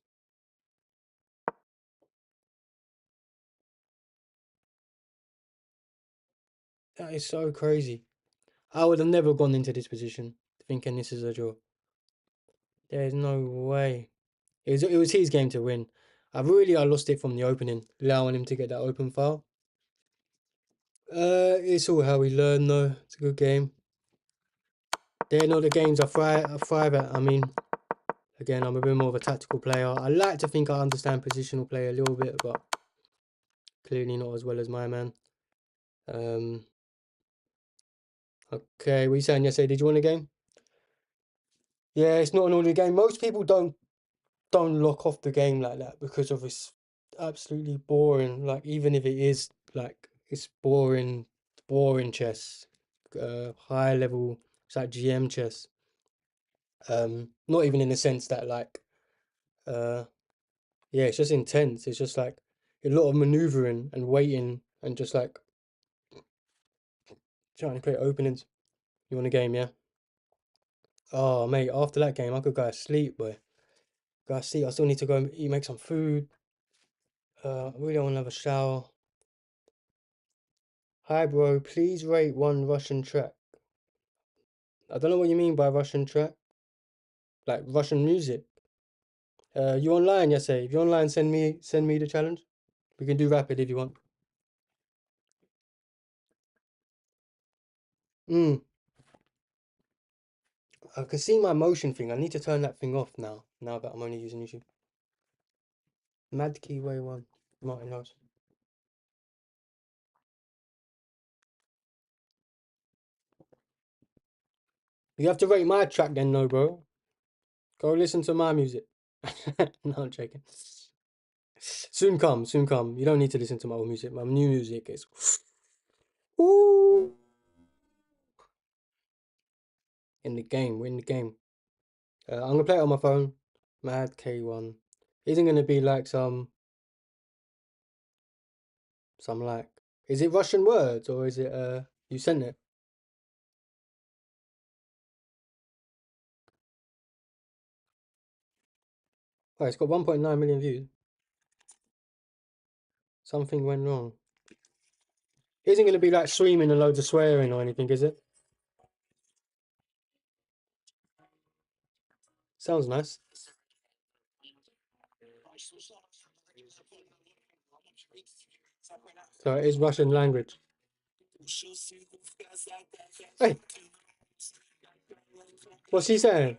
That is so crazy. I would have never gone into this position thinking this is a draw. There is no way. It was his game to win. I lost it from the opening, allowing him to get that open file. It's all how we learn though. It's a good game. They're not the games I thrive at. I mean, again, I'm a bit more of a tactical player. I like to think I understand positional play a little bit, but clearly not as well as my man. Okay, what are you saying yesterday? Did you win a game? Yeah, it's not an ordinary game. Most people don't lock off the game like that because of it's absolutely boring. Like even if it is like it's boring chess, high level. It's like GM chess. Not even in the sense that like, yeah, it's just intense. It's just like a lot of maneuvering and waiting and just like trying to create openings. You want a game, yeah? Oh, mate, after that game, I could go to sleep, boy. Go to sleep. I still need to go and eat, make some food. I really want to have a shower. Hi, bro. Please rate one Russian track. I don't know what you mean by Russian track. Like Russian music. You online, yes, say. If you're online, send me the challenge. We can do rapid if you want. I can see my motion thing. I need to turn that thing off now. Now that I'm only using YouTube. Mad Keyway 1. Martin Lawrence. You have to rate my track then, no, bro. Go listen to my music. No, I'm joking. Soon come, soon come. You don't need to listen to my old music. My new music is. Ooh. In the game, we're in the game. I'm gonna play it on my phone. Mad K1. Isn't gonna be like some like. Is it Russian words or is it you sent it? Oh, it's got 1.9 million views. Something went wrong. It isn't going to be like screaming and loads of swearing or anything, is it? Sounds nice. So it is Russian language. Hey, what's he saying?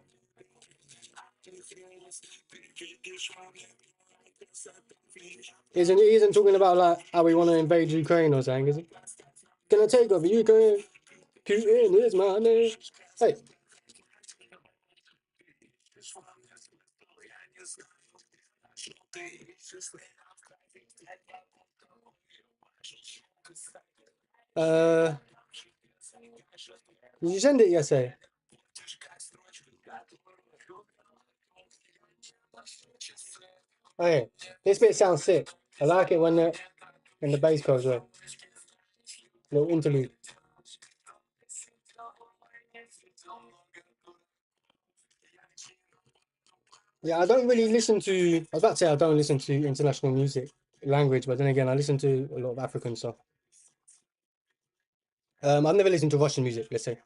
He isn't talking about like how we want to invade Ukraine or something, is he? Gonna take over Ukraine. Putin is my name. Hey, uh, did you send it yesterday? Oh yeah, this bit sounds sick. I like it when the bass goes away. Little interlude. Yeah, I don't really listen to. I was about to say I don't listen to international music language, but then again, I listen to a lot of African stuff. I've never listened to Russian music. Let's say.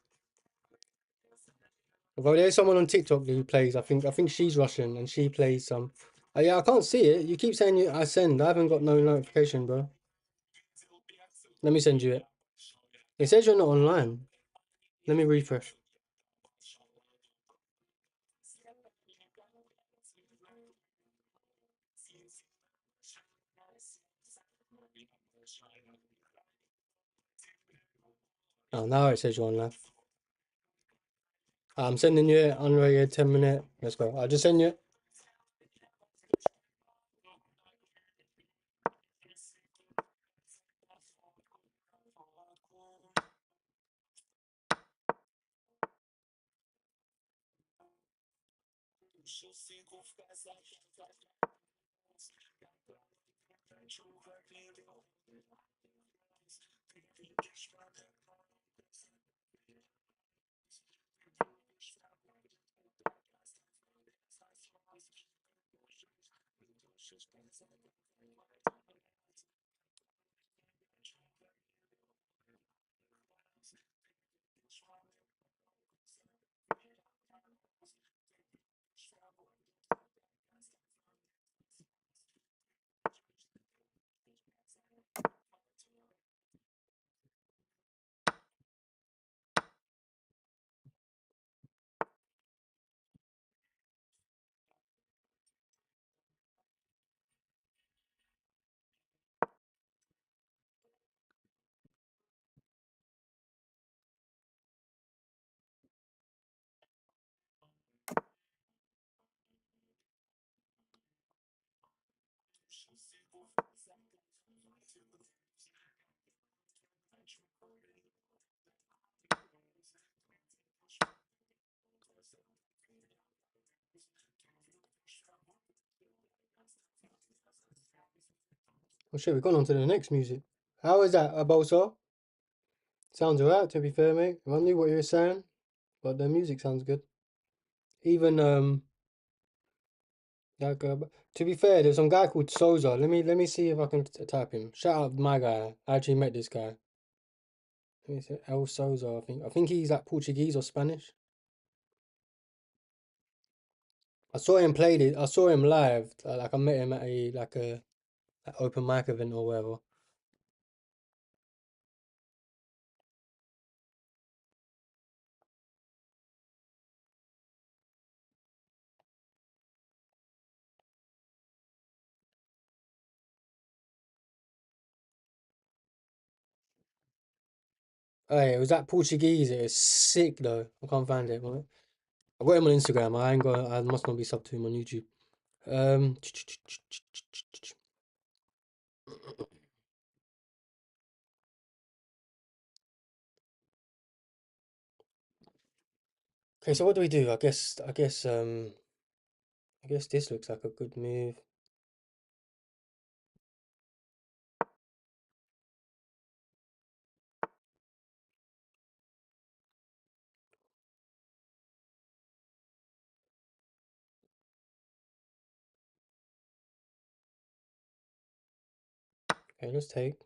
Although there's someone on TikTok who plays. I think she's Russian and she plays some. Yeah, I can't see it. You keep saying I send. I haven't got no notification, bro. Let me send you it. It says you're not online. Let me refresh. Oh, now it says you're online. I'm sending you it. Unrated 10 minute. Let's go. I'll just send you it. Oh shit, we've gone on to the next music. How is that, Abosa? Sounds alright, to be fair, mate. If I knew what you were saying, but the music sounds good. Even like to be fair, there's some guy called Soza. Let me see if I can type him. Shout out my guy. I actually met this guy. Let me see. El Souza, I think he's like Portuguese or Spanish. I saw him played it. I saw him live. Like I met him at a open mic event or whatever. Oh yeah, it was that Portuguese. It was sick though. I can't find it. I got him on Instagram. I ain't got. I must not be sub to him on YouTube. Um. Okay, so what do we do? I guess this looks like a good move. Okay, let's take.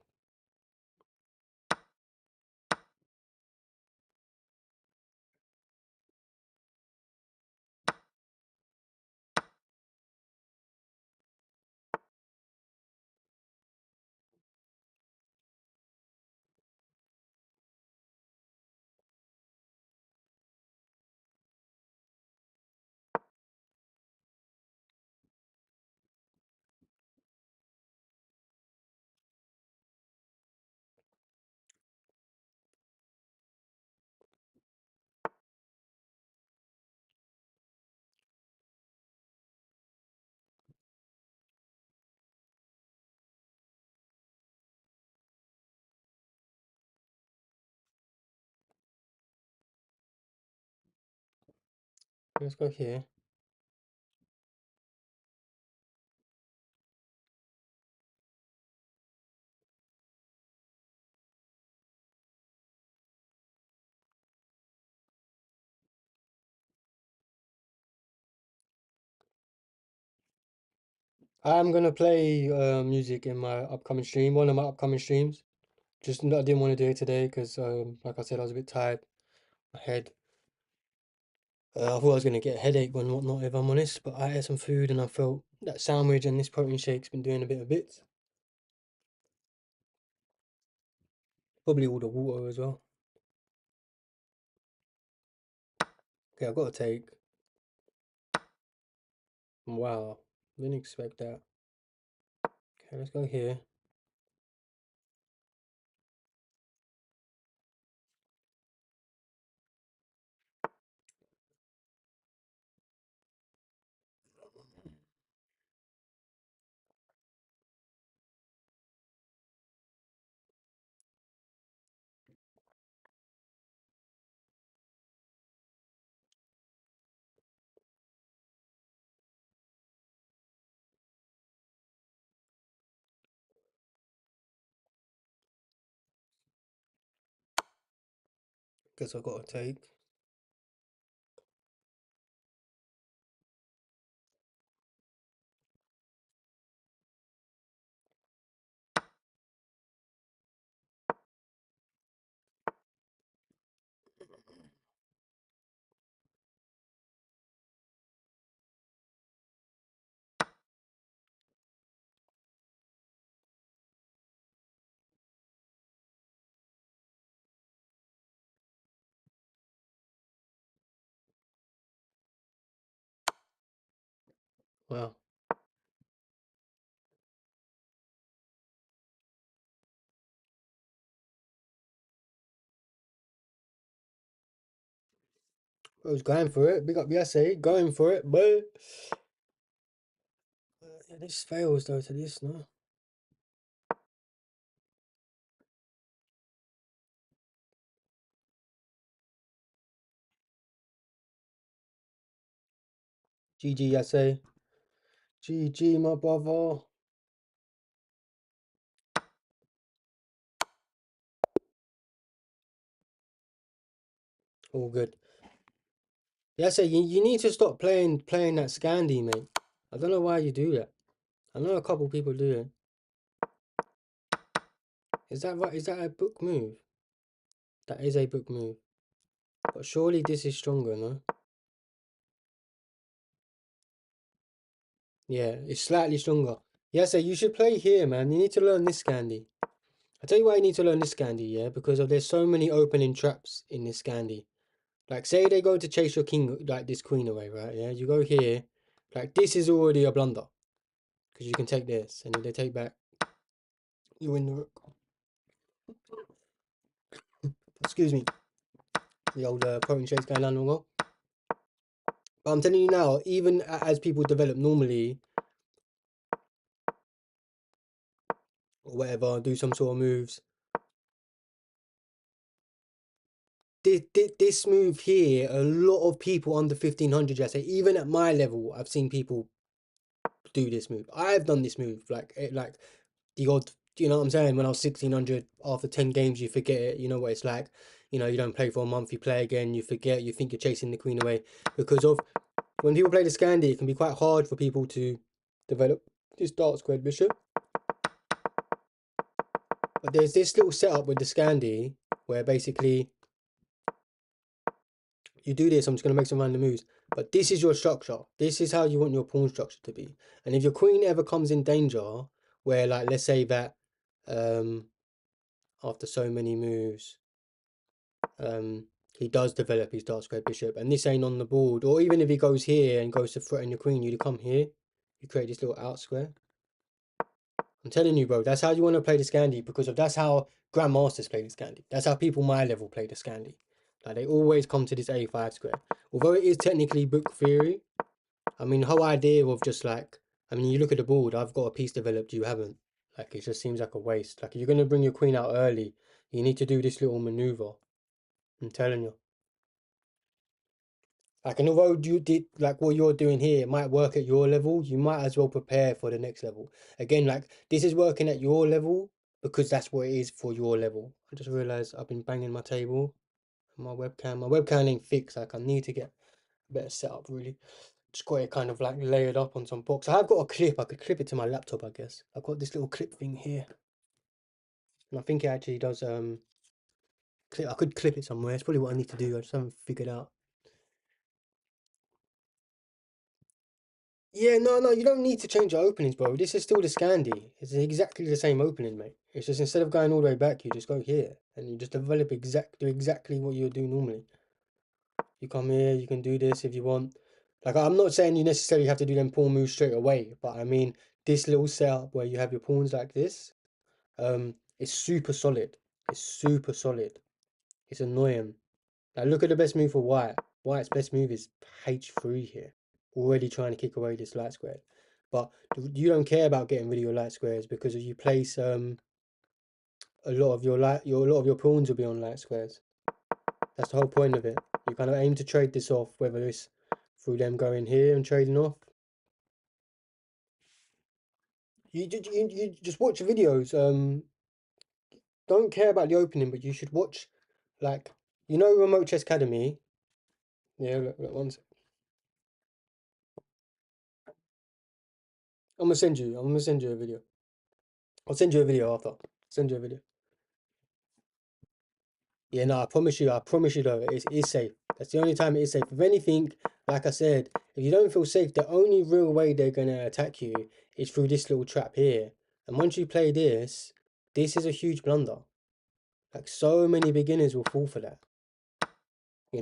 Let's go here. I'm gonna play music in my upcoming stream, one of my upcoming streams. Just I didn't want to do it today because, like I said, I was a bit tired. My head. I thought I was gonna get a headache and whatnot, if I'm honest. But I had some food and I felt that sandwich and this protein shake's been doing a bit of bits. Probably all the water as well. Okay, I've got to take. Wow, didn't expect that. Okay, let's go here. Guess I've got to take. Wow, I was going for it. Big up Yase, going for it, but yeah, this fails though to this, no? GG Yase. GG, my brother. All good. Yase, you need to stop playing that Scandi, mate. I don't know why you do that. I know a couple people do it. Is that right? Is that a book move? That is a book move. But surely this is stronger, no? Yeah, it's slightly stronger. Yase, you should play here, man. You need to learn this Scandi. I tell you why you need to learn this Scandi, yeah? Because there's so many opening traps in this Scandi. Like, say they go to chase your king, like this queen away, right? Yeah, you go here. Like, this is already a blunder. Because you can take this, and if they take back, you win the rook. Excuse me. The old protein shake's going down well. But I'm telling you now, even as people develop normally, or whatever, do some sort of moves, this move here, a lot of people under 1500, I say, even at my level, I've seen people do this move. I've done this move, like the odd, you know what I'm saying? When I was 1600, after 10 games, you forget it. You know what it's like. You know, you don't play for a month, you play again, you forget, you think you're chasing the queen away. Because of when people play the Scandi, it can be quite hard for people to develop this dark squared bishop. But there's this little setup with the Scandi where basically you do this. I'm just going to make some random moves. But this is your structure. This is how you want your pawn structure to be. And if your queen ever comes in danger, where, like, let's say that after so many moves, he does develop his dark square bishop, and this ain't on the board, or even if he goes here and goes to threaten your queen, you come here, you create this little out square. I'm telling you, bro, that's how you want to play the Scandi, because that's how grandmasters play the Scandi. That's how people my level play the Scandi. Like, they always come to this A5 square. Although it is technically book theory, I mean, the whole idea of just like, I mean, you look at the board, I've got a piece developed, you haven't. Like, it just seems like a waste. Like, if you're going to bring your queen out early, you need to do this little maneuver. I'm telling you. Like, and although you did like what you're doing here might work at your level, you might as well prepare for the next level. Again, like this is working at your level because that's what it is for your level. I just realized I've been banging my table, my webcam. My webcam ain't fixed. Like I need to get a better setup really. Just got it kind of like layered up on some box. I have got a clip. I could clip it to my laptop, I guess. I've got this little clip thing here, and I think it actually does clip. I could clip it somewhere. It's probably what I need to do. I just haven't figured out. Yeah, no, you don't need to change your openings, bro. This is still the Scandi. It's exactly the same opening, mate. It's just instead of going all the way back, you just go here and you just develop do exactly what you would do normally. You come here, you can do this if you want. Like I'm not saying you necessarily have to do them pawn moves straight away, but I mean this little setup where you have your pawns like this, it's super solid. It's super solid. It's annoying. Like look at the best move for White. White's best move is H3 here. Already trying to kick away this light square. But you don't care about getting rid of your light squares because if you place a lot of your pawns will be on light squares. That's the whole point of it. You kind of aim to trade this off, whether it's through them going here and trading off. You just watch videos. Don't care about the opening, but you should watch like Remote Chess Academy. Yeah, look, one sec. I'm gonna send you a video. I'll send you a video after. Send you a video. Yeah, no, I promise you though, it is safe. That's the only time it is safe. If anything, like I said, if you don't feel safe, the only real way they're gonna attack you is through this little trap here. And once you play this, this is a huge blunder. Like so many beginners will fall for that.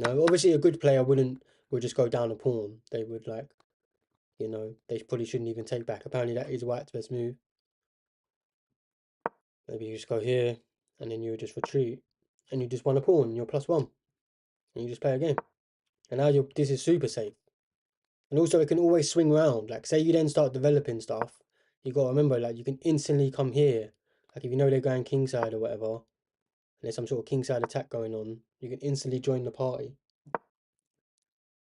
Obviously a good player would just go down a pawn. They would like, they probably shouldn't even take back. Apparently that is White's best move. Maybe you just go here and then you would just retreat and you just won a pawn, you're +1. And you just play a game. And now this is super safe. And also it can always swing around. Like say you then start developing stuff, you gotta remember like you can instantly come here. Like if you know they're going kingside or whatever, and there's some sort of kingside attack going on, you can instantly join the party.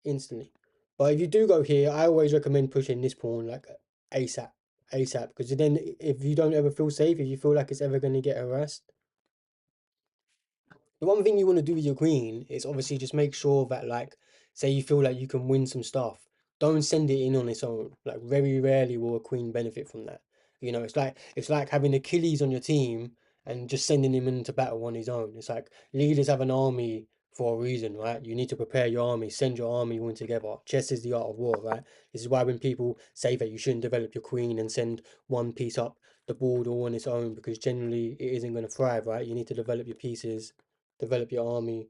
Instantly. But if you do go here, I always recommend pushing this pawn like ASAP. ASAP. Because then if you don't ever feel safe, if you feel like it's ever gonna get harassed, the one thing you want to do with your queen is obviously just make sure that like say you feel like you can win some stuff, don't send it in on its own. Like very rarely will a queen benefit from that. It's like having Achilles on your team and just sending him into battle on his own. It's like leaders have an army for a reason, right? You need to prepare your army, send your army all together. Chess is the art of war, right? This is why when people say that you shouldn't develop your queen and send one piece up the board all on its own, because generally it isn't going to thrive, right? You need to develop your pieces, develop your army.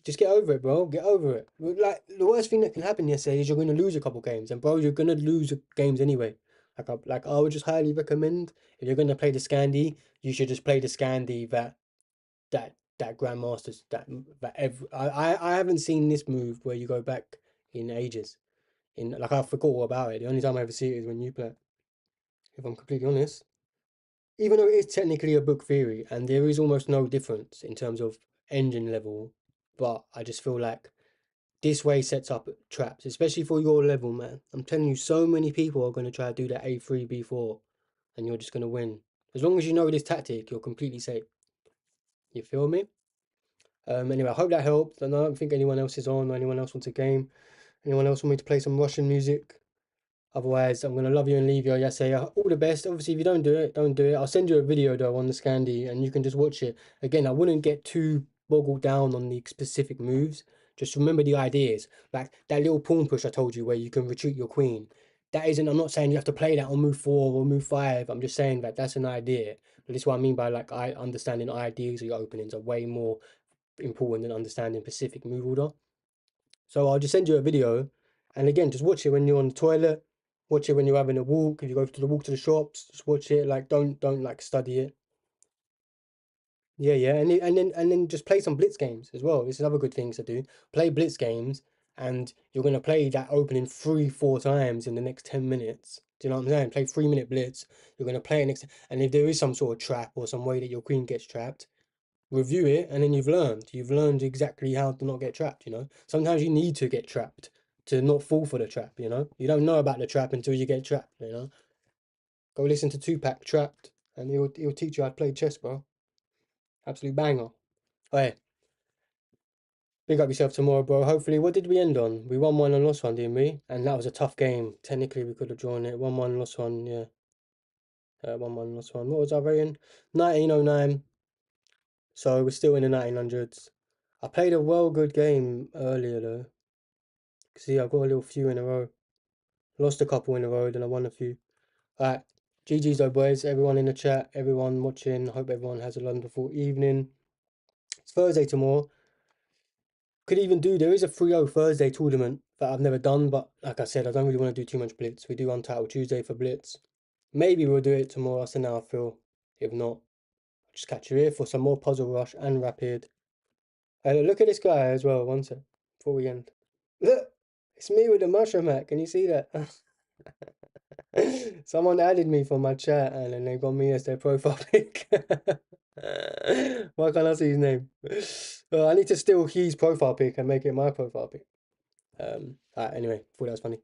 Just get over it, bro. Get over it. Like the worst thing that can happen yesterday is you're going to lose a couple games, and bro, you're going to lose games anyway. I would just highly recommend if you're going to play the Scandi, you should just play the Scandi that Grandmasters that I haven't seen this move where you go back in ages. I forgot all about it. The only time I ever see it is when you play it, if I'm completely honest. Even though it is technically a book theory and there is almost no difference in terms of engine level, but I just feel like this way sets up traps, especially for your level, man. I'm telling you, so many people are going to try to do that A3, B4, and you're just going to win. As long as you know this tactic, you're completely safe. You feel me? Anyway, I hope that helped. And I don't think anyone else is on or anyone else wants a game. Anyone else want me to play some Russian music? Otherwise, I'm gonna love you and leave you. Yeah, say all the best. Obviously, if you don't do it, don't do it. I'll send you a video though on the Scandi, and you can just watch it. Again, I wouldn't get too boggled down on the specific moves. Just remember the ideas. Like that little pawn push I told you, where you can retreat your queen. That isn't. I'm not saying you have to play that on move 4 or move 5. I'm just saying that that's an idea. But this is what I mean by like I understanding ideas of your openings are way more important than understanding specific move order. So I'll just send you a video, and again, just watch it when you're on the toilet. Watch it when you're having a walk. If you go to the walk to the shops, just watch it. Like don't like study it. Yeah, yeah, and then just play some blitz games as well. This is another good thing to do. Play blitz games, and you're gonna play that opening 3, 4 times in the next 10 minutes. Do you know what I'm saying? Play 3 minute blitz. You're gonna play it next, and if there is some sort of trap or some way that your queen gets trapped, review it, and then you've learned. You've learned exactly how to not get trapped, you know? Sometimes you need to get trapped to not fall for the trap, you know? You don't know about the trap until you get trapped, you know? Go listen to Tupac Trapped, and he'll teach you how to play chess, bro. Absolute banger. Oh, hey, big up yourself tomorrow, bro. Hopefully, what did we end on? We won one and lost one, didn't we? And that was a tough game. Technically, we could have drawn it. 1-1, lost one, yeah. 1-1, lost one. What was our rating? 1909. So we're still in the 1900s. I played a well good game earlier though. See, I got a little few in a row. Lost a couple in a row, then I won a few. Alright, GG's though, boys. Everyone in the chat, everyone watching. Hope everyone has a wonderful evening. It's Thursday tomorrow. Could even do, there is a 3-0 Thursday tournament that I've never done, but like I said, I don't really want to do too much blitz. We do Untitled Tuesday for blitz. Maybe we'll do it tomorrow, so now I feel. If not, I'll just catch you here for some more Puzzle Rush and Rapid. Hey, look at this guy as well, one sec, before we end. Look, it's me with the mushroom hat. Can you see that? Someone added me from my chat and then they got me as their profile pic. Why can't I see his name? I need to steal his profile pic and make it my profile pic. Anyway, thought that was funny.